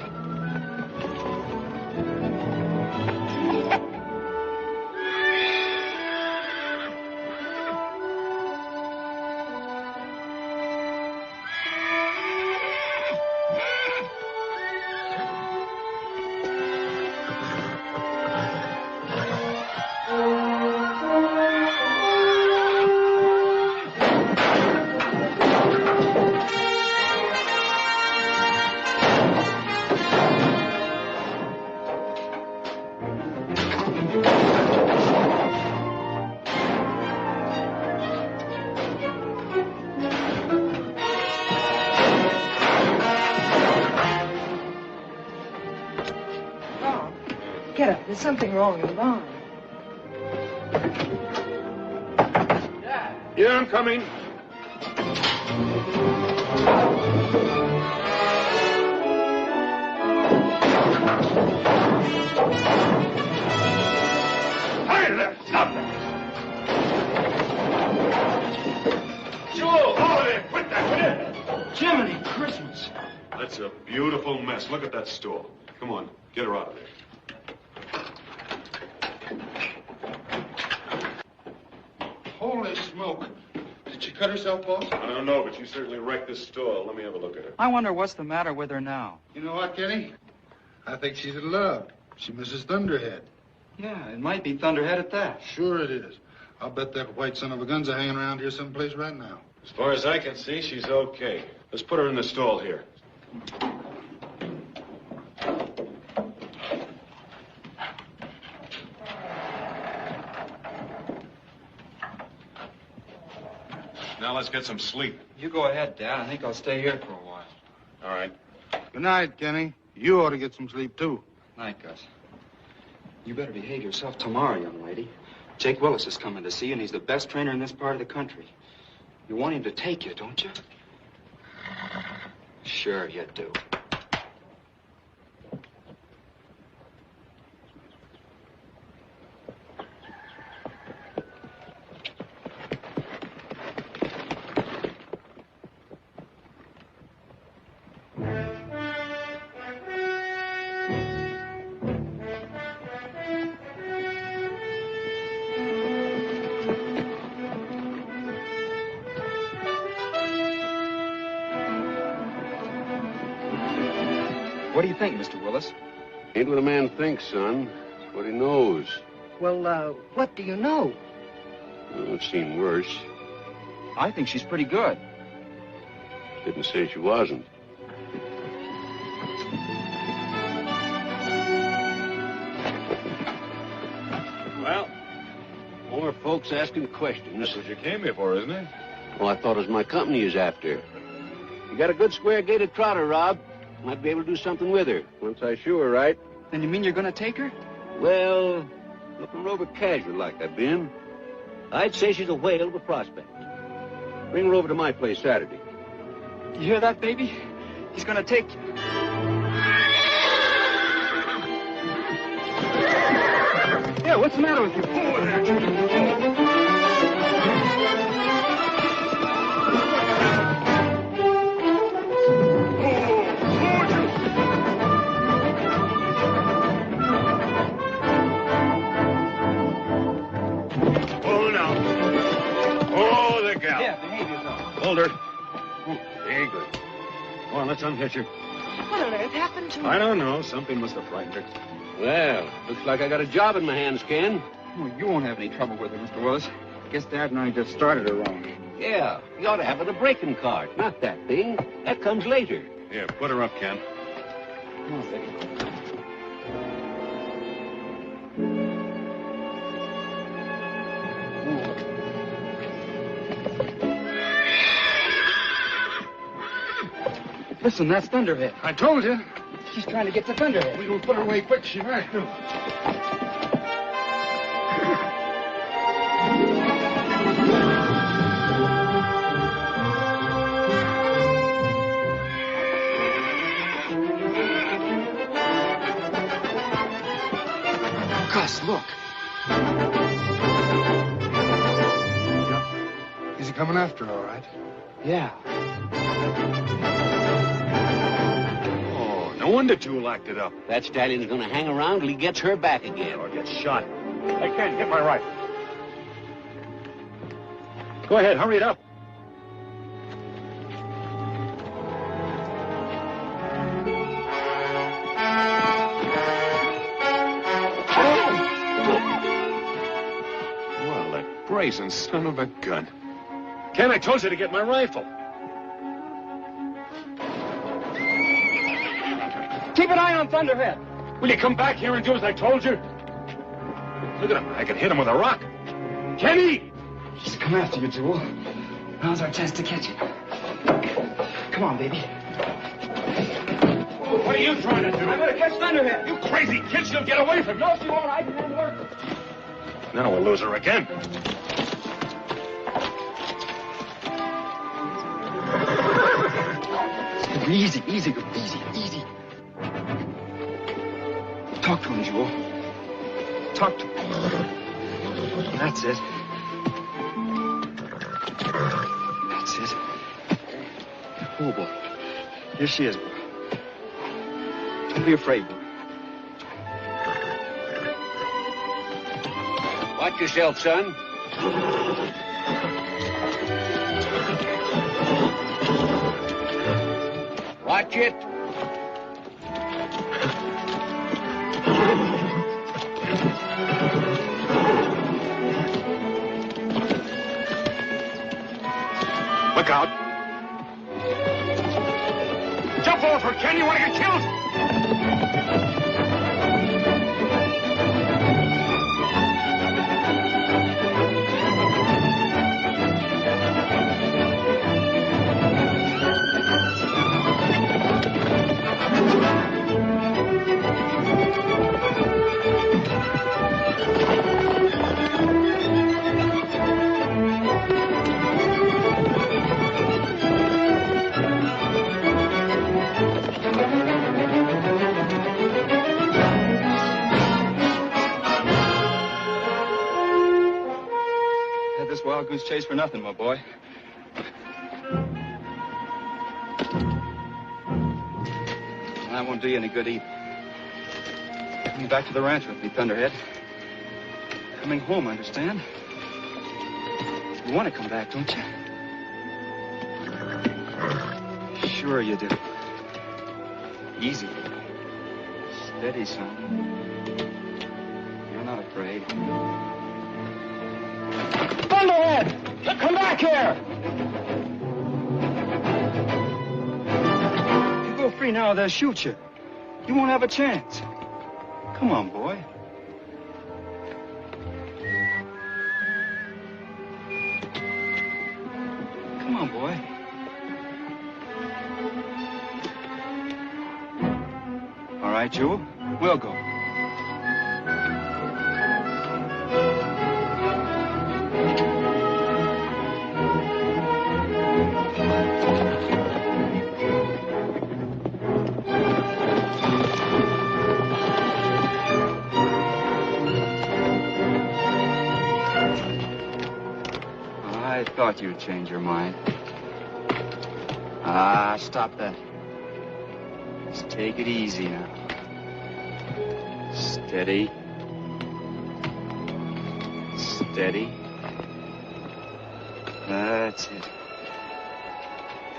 Get up. There's something wrong in the barn. Yeah, I'm coming. Hey there! Stop that! Jewel! Oh, there! Quit that, will you? Jiminy Christmas. That's a beautiful mess. Look at that store. Come on, get her out of there. Holy smoke. Did she cut herself, boss? I don't know, but you certainly wrecked this store. Let me have a look at her. I wonder what's the matter with her now. You know what, Kenny? I think she's in love. She misses Thunderhead. Yeah, it might be Thunderhead at that. Sure it is. I'll bet that white son of a gun's hanging around here someplace right now. As far as I can see, she's okay. Let's put her in the stall here. Now let's get some sleep. You go ahead, Dad. I think I'll stay here for a while. All right. Good night, Kenny. You ought to get some sleep, too. Night, Gus. You better behave yourself tomorrow, young lady. Jake Willis is coming to see you, and he's the best trainer in this part of the country. You want him to take you, don't you? Sure you do. What do you think, Mr. Willis? Ain't what a man thinks, son. It's what he knows. Well, what do you know? Well, it's seen worse. I think she's pretty good. Didn't say she wasn't. Well, more folks asking questions. That's what you came here for, isn't it? Well, I thought it was my company he's after. You got a good square-gated trotter, Rob. Might be able to do something with her. Once I show her right. Then you mean you're gonna take her? Well, looking over casual like I've been, I'd say she's a whale of a prospect. Bring her over to my place Saturday. You hear that, baby? He's gonna take you. Yeah, what's the matter with you? Hold her. Very good. Go on, let's unhitch her. What on earth happened to her? I don't know. Something must have frightened her. Well, looks like I got a job in my hands, Ken. Oh, you won't have any trouble with her, Mr. Willis. Guess Dad and I just started her wrong. Yeah, you ought to have it a breaking card, not that thing. That comes later. Here, put her up, Ken. Come on, baby. Listen, that's Thunderhead. I told you. She's trying to get to Thunderhead. We will put her away quick. She might do. Gus, look. Is he coming after her, all right? Yeah. Oh, no wonder Jewel acted up. That stallion's gonna hang around till he gets her back again. Or gets shot. Hey, Ken, get my rifle. Go ahead, hurry it up. Well, that brazen son of a gun. Ken, I told you to get my rifle. Keep an eye on Thunderhead. Will you come back here and do as I told you? Look at him. I could hit him with a rock. Kenny! She's come after you, Jewel. Now's our chance to catch you. Come on, baby. What are you trying to do? I'm gonna catch Thunderhead. You crazy kid, she'll get away from you. No, she won't. I can handle her. Now we'll lose her again. Easy, easy, girl. Easy, easy. Talk to him, Jewel. Talk to him. That's it. That's it. Oh, boy. Here she is, boy. Don't be afraid, boy. Watch yourself, son. Watch it. Look out. Jump off her, Ken. You want to get killed? This wild goose chase for nothing, my boy. That won't do you any good either. Coming back to the ranch with me, Thunderhead. Coming home, understand? You want to come back, don't you? Sure you do. Easy. Steady, son. You're not afraid. Thunderhead! Come back here! If you go free now, they'll shoot you. You won't have a chance. Come on, boy. Come on, boy. All right, Jewel. We'll go. I thought you'd change your mind. Ah, stop that. Just take it easy now. Steady. Steady. That's it.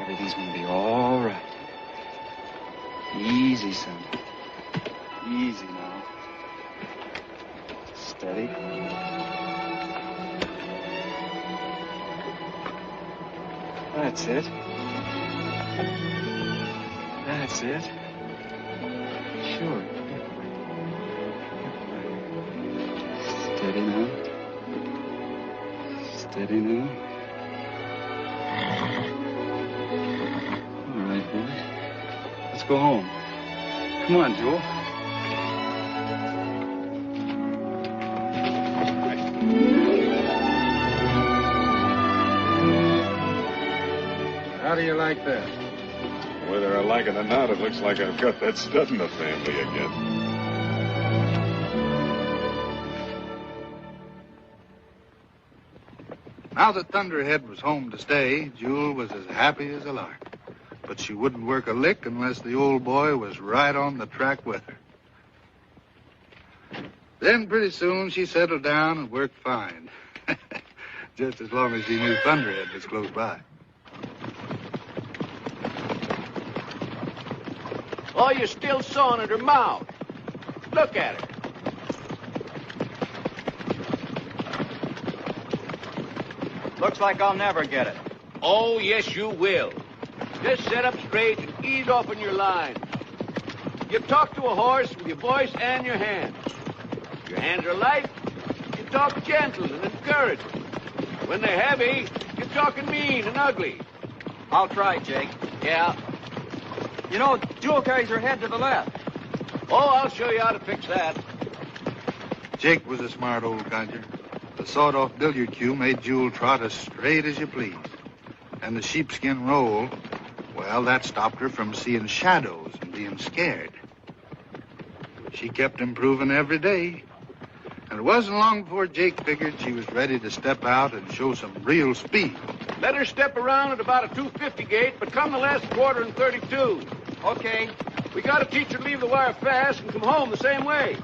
Everything's gonna be all right. Easy, son. Easy now. Steady. That's it. That's it. Sure. Steady now. Steady now. All right, boy. Let's go home. Come on, Jewel. How do you like that? Whether I like it or not, it looks like I've got that stud in the family again. Now that Thunderhead was home to stay, Jewel was as happy as a lark. But she wouldn't work a lick unless the old boy was right on the track with her. Then pretty soon she settled down and worked fine. Just as long as she knew Thunderhead was close by. Oh, you're still sawing at her mouth. Look at her. Looks like I'll never get it. Oh, yes, you will. Just set up straight and ease off on your line. You talk to a horse with your voice and your hands. If your hands are light, you talk gentle and encouraging. When they're heavy, you're talking mean and ugly. I'll try, Jake. Yeah. You know, Jewel carries her head to the left. Oh, I'll show you how to fix that. Jake was a smart old codger. The sawed-off billiard cue made Jewel trot as straight as you please. And the sheepskin roll, well, that stopped her from seeing shadows and being scared. She kept improving every day. And it wasn't long before Jake figured she was ready to step out and show some real speed. Let her step around at about a 250 gait, but come the last quarter in 32. Okay. We gotta teach her to leave the wire fast and come home the same way.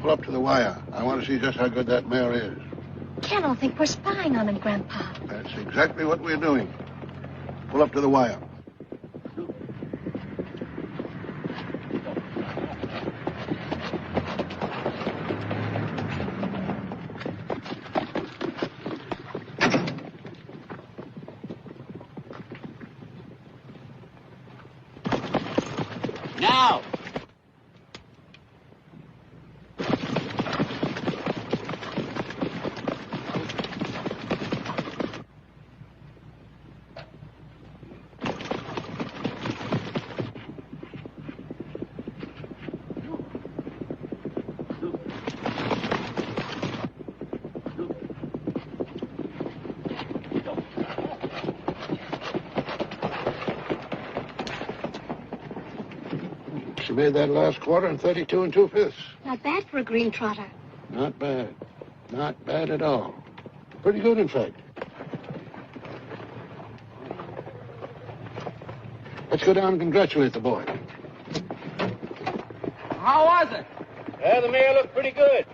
Pull up to the wire. I want to see just how good that mare is. Ken will think we're spying on him, Grandpa. That's exactly what we're doing. Pull up to the wire. Now! She made that last quarter in 32 2/5. Not bad for a green trotter. Not bad. Not bad at all. Pretty good, in fact. Let's go down and congratulate the boy. How was it? Yeah, the mare looked pretty good.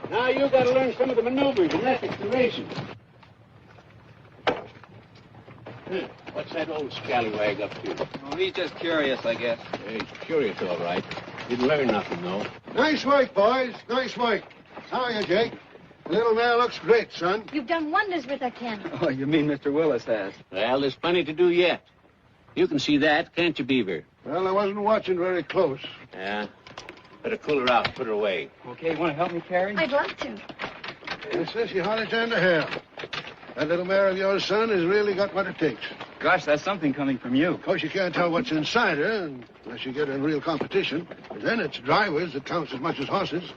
Now you gotta learn some of the maneuvers and methods to racing. that old scallywag up to? Oh, he's just curious, I guess. Yeah, he's curious, all right. Didn't learn nothing, though. Nice work, boys. Nice work. How are you, Jake? The little mare looks great, son. You've done wonders with her, Ken. Oh, you mean Mr. Willis has? Well, there's plenty to do yet. You can see that, can't you, Beaver? Well, I wasn't watching very close. Yeah. Better cool her out, put her away. Okay, you want to help me carry? I'd love to. Yes, this you hardly turned to hell. That little mare of yours, son, has really got what it takes. Gosh, that's something coming from you. Of course, you can't tell what's inside her unless you get in real competition. But then it's drivers that counts as much as horses.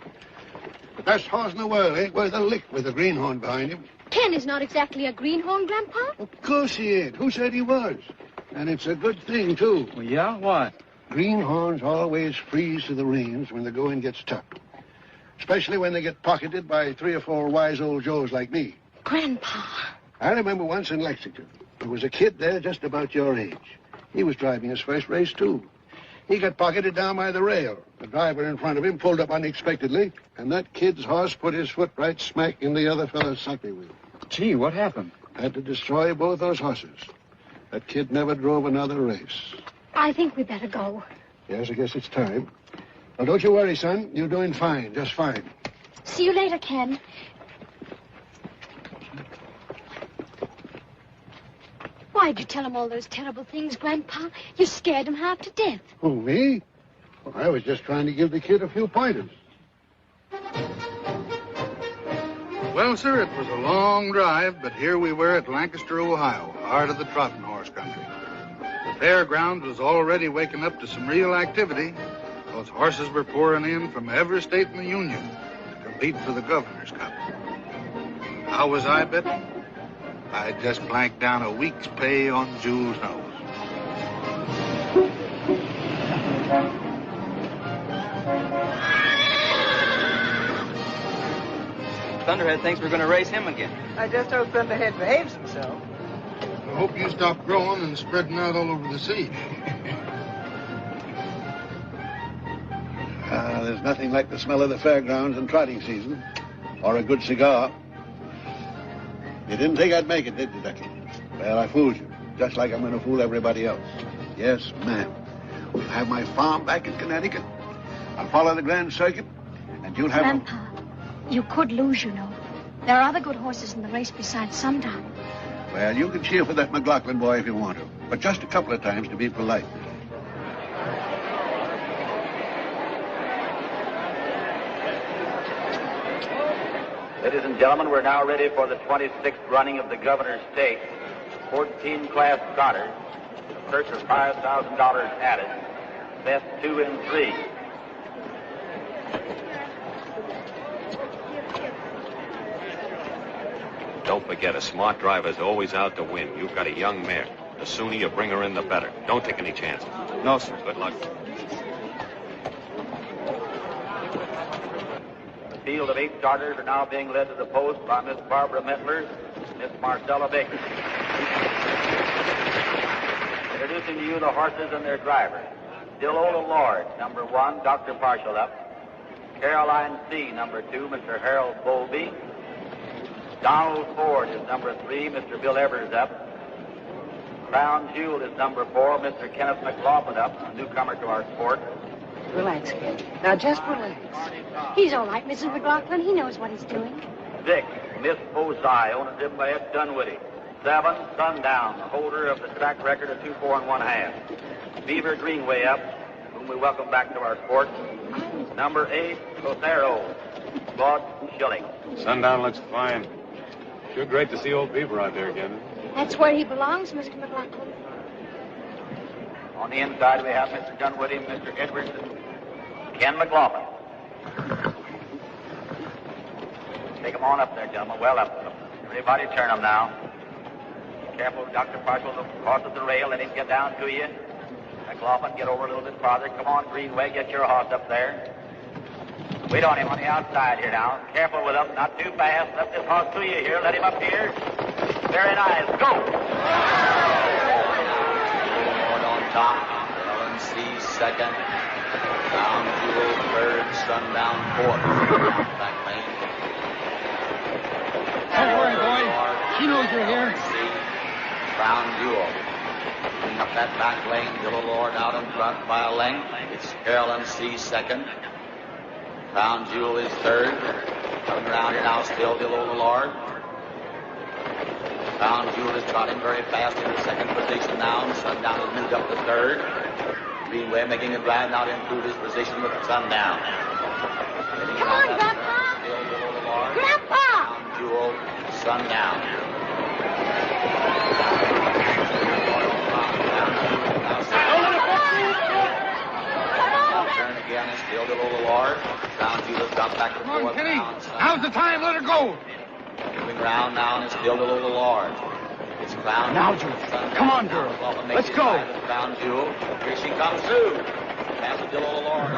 The best horse in the world ain't worth a lick with a greenhorn behind him. Ken is not exactly a greenhorn, Grandpa. Of course he ain't. Who said he was? And it's a good thing, too. Well, yeah? What? Greenhorns always freeze to the reins when the going gets tough. Especially when they get pocketed by 3 or 4 wise old Joes like me. Grandpa. I remember once in Lexington, there was a kid there just about your age. He was driving his first race, too. He got pocketed down by the rail. The driver in front of him pulled up unexpectedly, and that kid's horse put his foot right smack in the other fellow's sucker wheel. Gee, what happened? Had to destroy both those horses. That kid never drove another race. I think we better go. Yes, I guess it's time. Well, don't you worry, son. You're doing fine, just fine. See you later, Ken. Why'd you tell him all those terrible things, Grandpa? You scared him half to death. Who, me? Well, I was just trying to give the kid a few pointers. Well, sir, it was a long drive, but here we were at Lancaster, Ohio, heart of the trotting horse country. The fairground was already waking up to some real activity. Those horses were pouring in from every state in the Union to compete for the Governor's Cup. How was I betting? I just blanked down a week's pay on Jules' nose. Thunderhead thinks we're going to race him again. I just hope Thunderhead behaves himself. I hope you stop growing and spreading out all over the sea. There's nothing like the smell of the fairgrounds and trotting season, or a good cigar. You didn't think I'd make it, did you, Ducky? Well, I fooled you, just like I'm going to fool everybody else. Yes, ma'am. We'll have my farm back in Connecticut. I'll follow the Grand Circuit, and you'll have... Grandpa, you could lose, you know. There are other good horses in the race besides Sundown. Well, you can cheer for that McLaughlin boy if you want to, but just a couple of times to be polite. Ladies and gentlemen, we're now ready for the 26th running of the Governor's Stakes. 14 class starters. A purse of $5,000 added. Best 2 and 3. Don't forget, a smart driver's always out to win. You've got a young mare. The sooner you bring her in, the better. Don't take any chances. No, sir. Good luck. The field of 8 starters are now being led to the post by Miss Barbara Mittler, Miss Marcella Baker. Introducing to you the horses and their drivers. Dillola Lord, number 1, Dr. Marshall up. Caroline C, number 2, Mr. Harold Bowlby. Donald Ford is number 3, Mr. Bill Evers up. Crown Jewel is number 4, Mr. Kenneth McLaughlin up, a newcomer to our sport. Relax, kid. Now, just relax. He's all right, Mrs. McLaughlin. He knows what he's doing. 6, Miss Bozai, owned and driven by Ed Dunwoody. 7, Sundown, the holder of the track record of 2, 4, and 1/2. Beaver Greenway up, whom we welcome back to our sport. Number 8, Cosero, Claude Schilling. Sundown looks fine. Sure great to see old Beaver out there again. That's where he belongs, Mr. McLaughlin. On the inside, we have Mr. Dunwoody, Mr. Edwards, and Ken McLaughlin. Take them on up there, gentlemen. Well up. Everybody turn them now. Careful, Dr. Parshall, the horse at the rail. Let him get down to you. McLaughlin, get over a little bit farther. Come on, Greenway, get your horse up there. Wait on him on the outside here now. Careful with him, not too fast. Let this horse to you here. Let him up here. Very nice. Go! On top, Ellen C. second. Down Jewel third. Sundown fourth. Back lane. Don't worry, boy. She knows you're here. Crown Jewel. up that back lane. Little Lord out in front by a length. It's Carolyn C. second. Crown Jewel is third. Coming around here now, still Little Lord. Crown Jewel is trotting very fast into second position now, and Sundown has moved up to third. Greenway making a drive now to improve his position with Sundown. Come on, Grandpa! Still Little Lord. Grandpa! Crown Jewel, Sundown. Turn again is still Little Lord. Crown Jewel has dropped back to Come on, fourth. Kenny. Now, Sundown. Now's the time. Let her go. Moving around now and it's still Little Lord. It's Crown Now, Jewel. Jewel. Come on, girl. Let's go. Crown Jewel. Here she comes through. That's the Little Lord.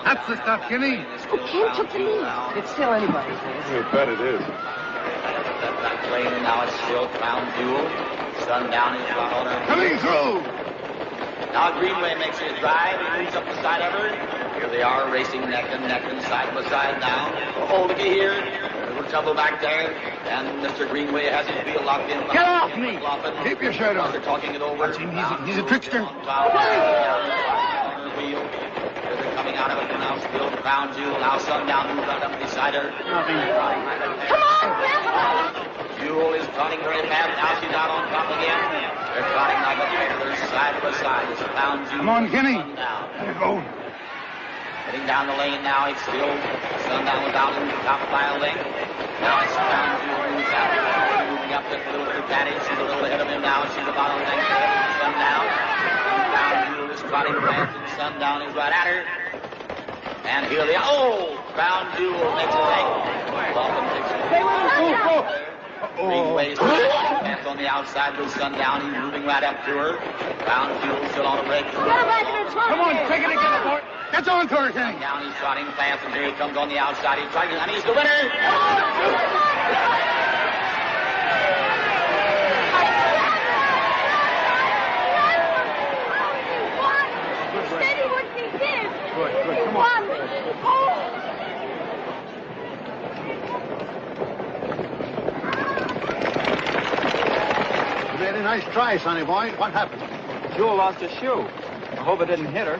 That's the stuff, Kenny. Oh, Ken took the lead. It's still anybody's race. You bet it is. That lane now it's still Crown Jewel. Sundown is right on her. Coming through. Now Greenway makes his drive. He moves up the side of her. Here they are racing neck and side by side now. Oh, looky here. A little trouble back there. And Mr. Greenway has his wheel locked in. Get off me. Keep your shirt on. They're talking it over. Watch him. He's a trickster. On her wheel. They're coming out of it now. Still Crown Jewel. Now Sundown moves right up beside her. Come on, Grandpa! Jewel is trotting very fast. Now she's out on top again. They're trotting like a pair. Side by side. It's Crown Jewel. Come on, Kenny. Sundown. Let her go. Heading down the lane now, it's still Sundown was out in the top by a length. Now it's Crown Jewel who's out. Moving up just a little bit of advantage. She's a little ahead of him now. She's about a length ahead of Sundown. Crown Jewel is trotting fast and Sundown is right at her. And here they are. Oh! Crown Jewel makes a lane. Welcome, Dixon. Greenway's hands on the outside with Sundown. He's moving right up to her. Crown Jewel still on the brake. Come on, take it together, boy. That's on to her, Kenny. Down, he's trotting fast, and here he comes on the outside. He's trying, and he's the winner. Steady what he did. Good. Come on. You made a nice try, sonny boy. What happened? Jewel lost her shoe. I hope it didn't hit her.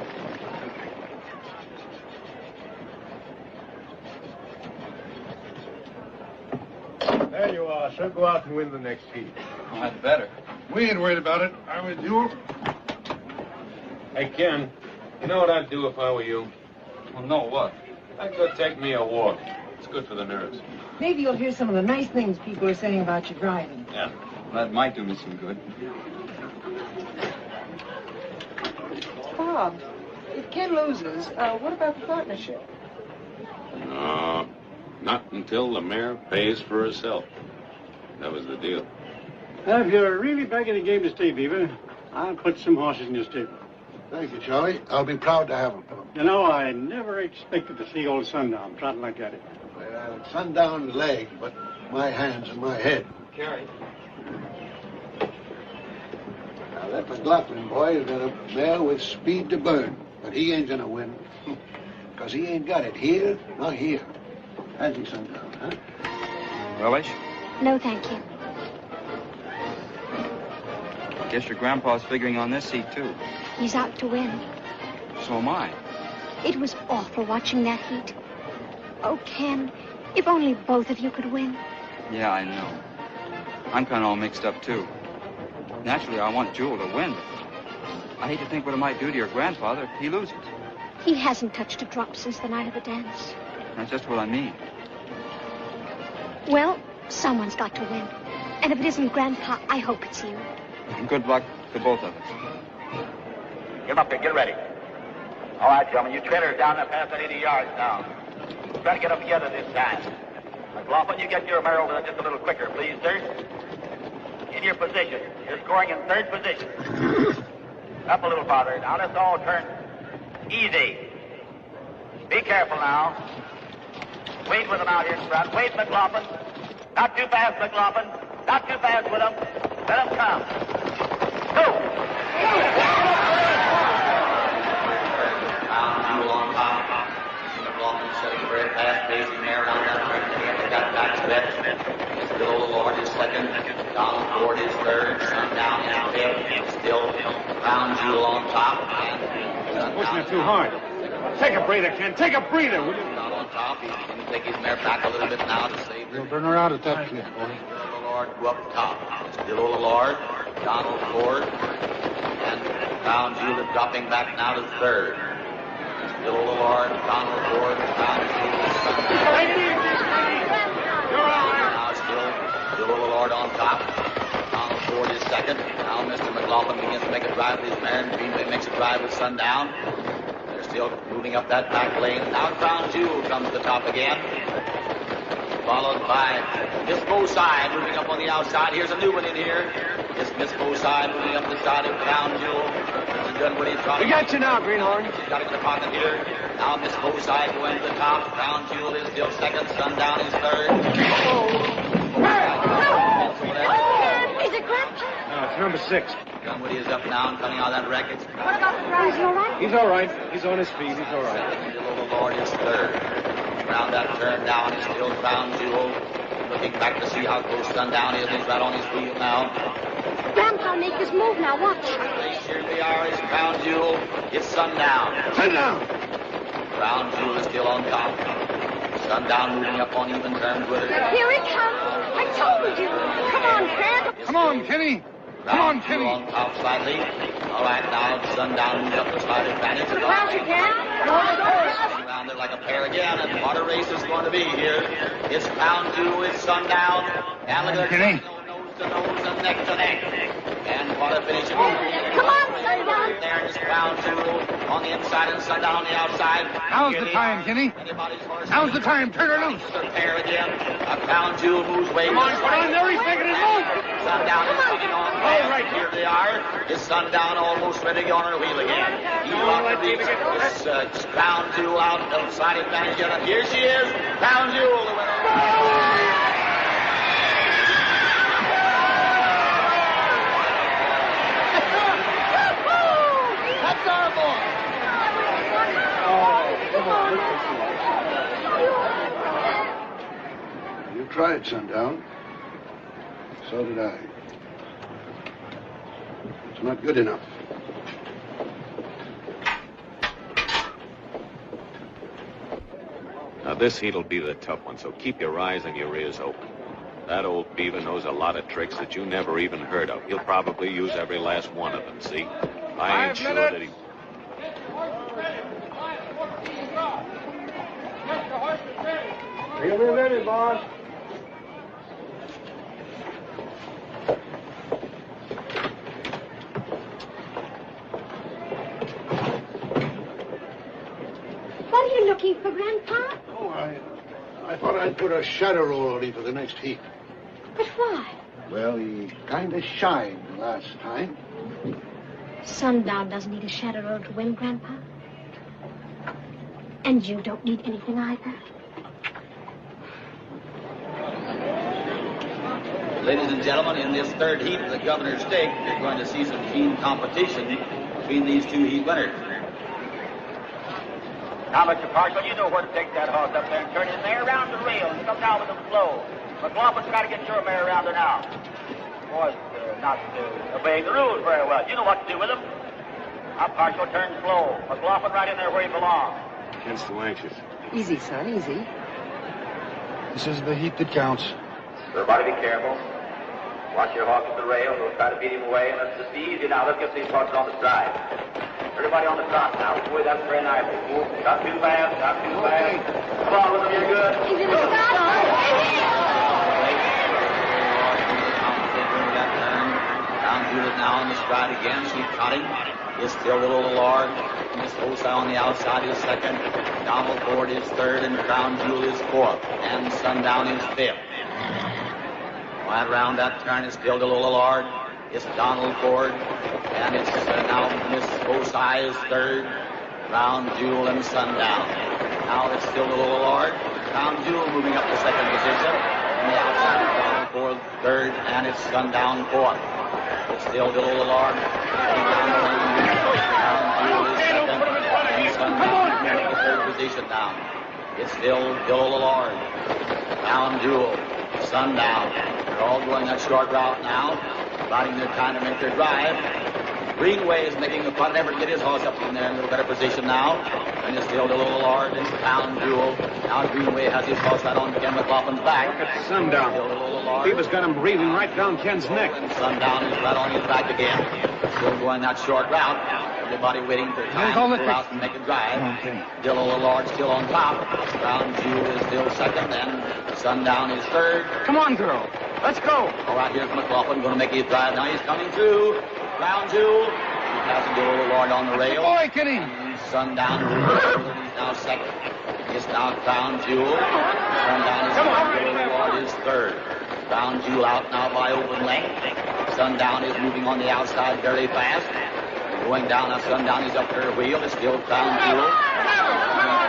There you are, sir. Go out and win the next heat. Oh, I'd better. We ain't worried about it. I was Jewel. Hey, Ken, you know what I'd do if I were you? Well, no, what? I'd go take me a walk. It's good for the nerves. Maybe you'll hear some of the nice things people are saying about your driving. Yeah. That might do me some good. Bob, if Ken loses, what about the partnership? No, not until the mare pays for herself. That was the deal. If you're really back in the game to stay, Beaver, I'll put some horses in your stable. Thank you, Charlie. I'll be proud to have them. You know, I never expected to see old Sundown trotting like that. Well, Sundown's legs, but my hands and my head. Carrie. Now, that McLaughlin boy has got a mare with speed to burn, but he ain't gonna win. Because he ain't got it here, nor here. Has he, Sundown, huh? Relish? No, thank you. Guess your grandpa's figuring on this seat, too. He's out to win. So am I. It was awful watching that heat. Oh, Ken, if only both of you could win. Yeah, I know. I'm kind of all mixed up, too. Naturally, I want Jewel to win, but I hate to think what it might do to your grandfather if he loses. He hasn't touched a drop since the night of the dance. That's just what I mean. Well, someone's got to win. And if it isn't Grandpa, I hope it's you. Good luck to both of us. Get up there. Get ready. All right, gentlemen. You trailers down there past that 80 yards now. Try to get up together this time. McLaughlin, you get your mare over there just a little quicker, please, sir. In your position. You're scoring in third position. Up a little farther. Now let's all turn easy. Be careful now. Wait with them out here in front. Wait, McLaughlin. Not too fast, McLaughlin. Not too fast with them. Let them come. Go! Jewel on top. McLaughlin setting a very fast-paced mare down that track. They got back stretch. It's Little Lord is second. Donald Ford is third. Sundown is fifth. Crown Jewel on top. And Pushing it too hard. Take a breather, Ken. Take a breather, will you? Not on top. He's going to take his mare back a little bit now to save We'll turn around at that clip, boy. Still Lord go up top. Still Lord. Donald Ford. And Crown Jewel is dropping back now to third. Still Lord. Donald Ford. Crown Jewel. Now still Lord on top. Donald Ford is second. Now Mr. McLaughlin begins to make a drive with his mare, and Greenway makes a drive with Sundown. They're still moving up that back lane. Now Crown Jewel comes to the top again. Followed by Miss Bowside moving up on the outside. Here's a new one in here. It's Miss Bowside moving up the side of Crown Jewel. She's done what he's trying. We got you now, Greenhorn. She's got it in the pocket here. Now Miss Bowside going to the top. Crown Jewel is still second. Sundown is third. Is it Grandpa? No, it's number 6. Dunwoody is up now and coming out of that wreckage. What about the driver? Is he all right? He's all right. He's on his feet. He's all right. Still Lord is third. Around that turn down is still Crown Jewel. Looking back to see how close Sundown is. He's right on his feet now. Grandpa, make this move now. Watch. They surely are. It's Crown Jewel. It's Sundown. Sundown! Crown Jewel is still on top. Sundown moving up on even terms with her. Here it comes. I told you. Come on, Fred. Come on, Kenny. Come on, Kenny. On top slightly. All right, now Sundown moves up the slight advantage. Crouch again. Around there like a pair again, and what a race is going to be here. It's Crown Jewel, it's Sundown, and look at Kenny. nose to nose and neck to neck. And what a finish. Come on, Sundown. There is Crown Jewel on the inside and Sundown on the outside. Now's the time, Kenny. Now's the time. Turn her loose. The pair again. Crown Jewel moves way. Come on, put on there. He's making his move. Sundown is coming on. All right, here they are. Is Sundown almost ready to go on her wheel again? He's on the beat. It's Crown Jewel out outside advantage again. And here she is. Crown Jewel, the winner. That's our boy. You tried, Sundown. So did I. It's not good enough. Now, this heat'll be the tough one, so keep your eyes and your ears open. That old beaver knows a lot of tricks that you never even heard of. He'll probably use every last one of them, see? I ain't sure that he... He'll be ready, boss. What are you looking for, Grandpa? Oh, I thought I'd put a shadow roll on him for the next heat. But why? Well, he kind of shined last time. Sundown doesn't need a shadow roll to win, Grandpa. And you don't need anything either. Ladies and gentlemen, in this third heat of the Governor's Stake, you're going to see some keen competition between these two heat winners. Now, Mr. Parshall, you know where to take that horse up there and turn his mare around the rail and come down with him slow. McLaughlin's got to get your mare around there now. Boy's not obeying the rules very well. You know what to do with him. Now, Parshall, turn slow. McLaughlin right in there where he belongs. Ken's too anxious. Easy, son, easy. This is the heat that counts. Everybody be careful. Watch your horse at the rail. Don't try to beat him away. And let's just be easy now. Let's get these horses on the stride. Everybody on the trot now. Boy, that's very nice. Not too fast, not too fast. Come on with them, you're good. He's in the start. Crown Jewel is now on the stride again. She's trotting. Is still Little Lord. Miss Osa on the outside is second. Donald Ford is third, and Crown Jewel is fourth. And Sundown is fifth. Right around that turn is still Little Lord. It's Donald Ford. And it's now Miss Osa is third. Crown Jewel and Sundown. Now it's still Little Lord. Crown Jewel moving up to second position. On the outside is Donald Ford third, and it's Sundown fourth. It's still Little Lord. The third position now. It's still Little Lord. Crown Jewel. Sundown. They're all going that short route now. Riding their time to make their drive. Greenway is making a fun effort to get his horse up in there in a little better position now. And it's still the little Lord and Crown Jewel. Now Greenway has his horse right on Ken McLaughlin's back. At sundown. Beaver's got him breathing right down Ken's neck. And Sundown is right on his back again. Still going that short route. Everybody waiting for time to pull out and make a drive. Okay. Still the little Lord still on top. Crown Jewel is still second. And Sundown is third. Come on, girl. Let's go. All right, here's McLaughlin going to make his drive. Now he's coming through. Crown Jewel. He passes the little Lord on the rail. Boy, Kenny. Sundown. He's now second. It's now Crown Jewel. Sundown is second. The little Lord is third. Crown Jewel out now by open length. Sundown is moving on the outside very fast. Going down, now Sundown is up her wheel. It's still Crown Jewel. Now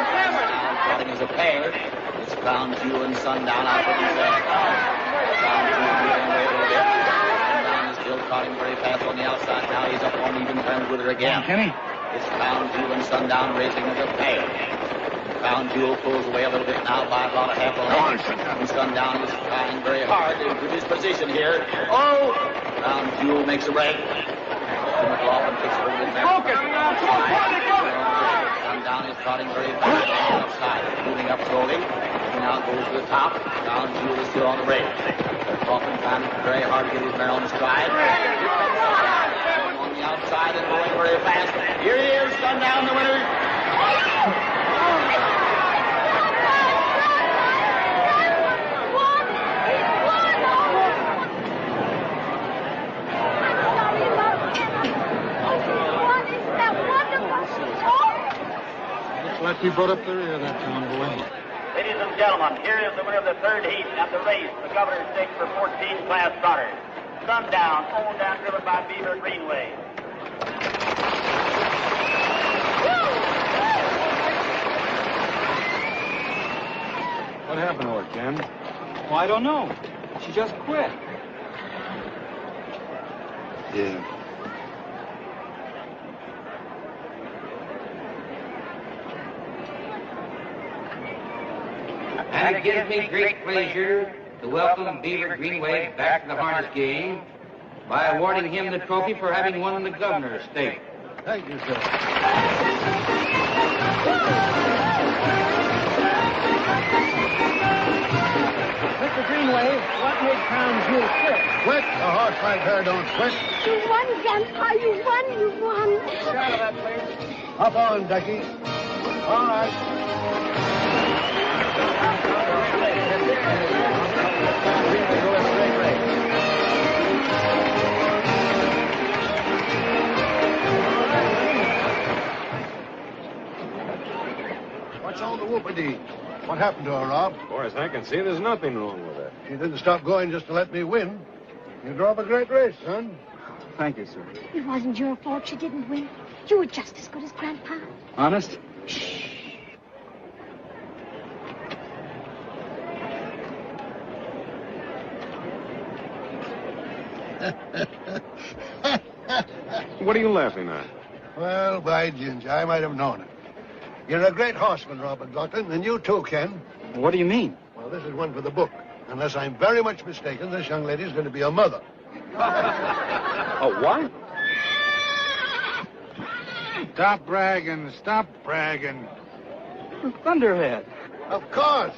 trotting as a pair. It's Crown Jewel and Sundown out for themselves. Crown Jewel moving away a little bit. Sundown is still trotting very fast on the outside. Now he's up on even terms with her again. Kenny. It's Crown Jewel and Sundown racing as a pair. Crown Jewel pulls away a little bit now by about a half a length. And Sundown is trying very hard to improve his position here. Oh! Crown Jewel makes a break. McLaughlin takes a little bit there. Sundown is trotting very fast on the outside, moving up slowly. He now goes to the top. Crown Jewel is still on the rail. McLaughlin trying very hard to get his mare on the stride. On the outside and going very fast. Here he is, Sundown, the winner. Like you brought up the rear that time, boy. Ladies and gentlemen, here is the winner of the third heat at the race, the Governor's Stakes for 14 class starters. Sundown, owned and driven by Beaver Greenway. What happened to her, Ken? Well, I don't know. She just quit. Yeah. And it gives me great pleasure to welcome Beaver Greenway back to the harness game by awarding him the trophy for having won the Governor's Stake. Thank you, sir. Mr. Greenway, what made Crown Jewel quit? Quit? A horse like her don't quit. You won, Grandpa. You won. You won. Get out of that place. Hop on, Ducky. All right. What's all the whoopity? What happened to her, Rob? As far as I can see, there's nothing wrong with her. She didn't stop going just to let me win. You drove a great race, son. Thank you, sir. It wasn't your fault she didn't win. You were just as good as Grandpa. Honest? What are you laughing at? Well, by ginger, I might have known it. You're a great horseman, Robert McLaughlin, and you too, Ken. What do you mean? Well, this is one for the book. Unless I'm very much mistaken, this young lady's going to be a mother. A what? Stop bragging. Stop bragging. Thunderhead. Of course.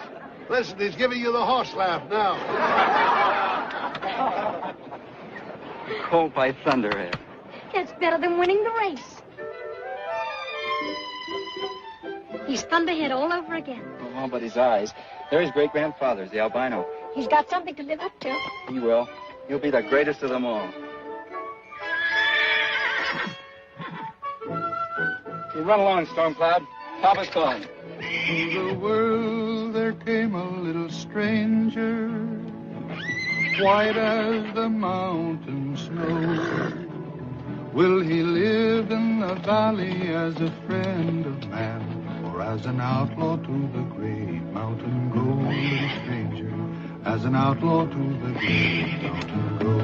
Listen, he's giving you the horse laugh now. Called by Thunderhead. That's better than winning the race. He's Thunderhead all over again. Oh, but his eyes. They're his great-grandfather's, the albino. He's got something to live up to. He will. He'll be the greatest of them all. You run along, Stormcloud. Papa's calling. To the world there came a little stranger, white as the mountain snow. Will he live in the valley as a friend of man, or as an outlaw to the great mountain go, little stranger, as an outlaw to the great mountain go?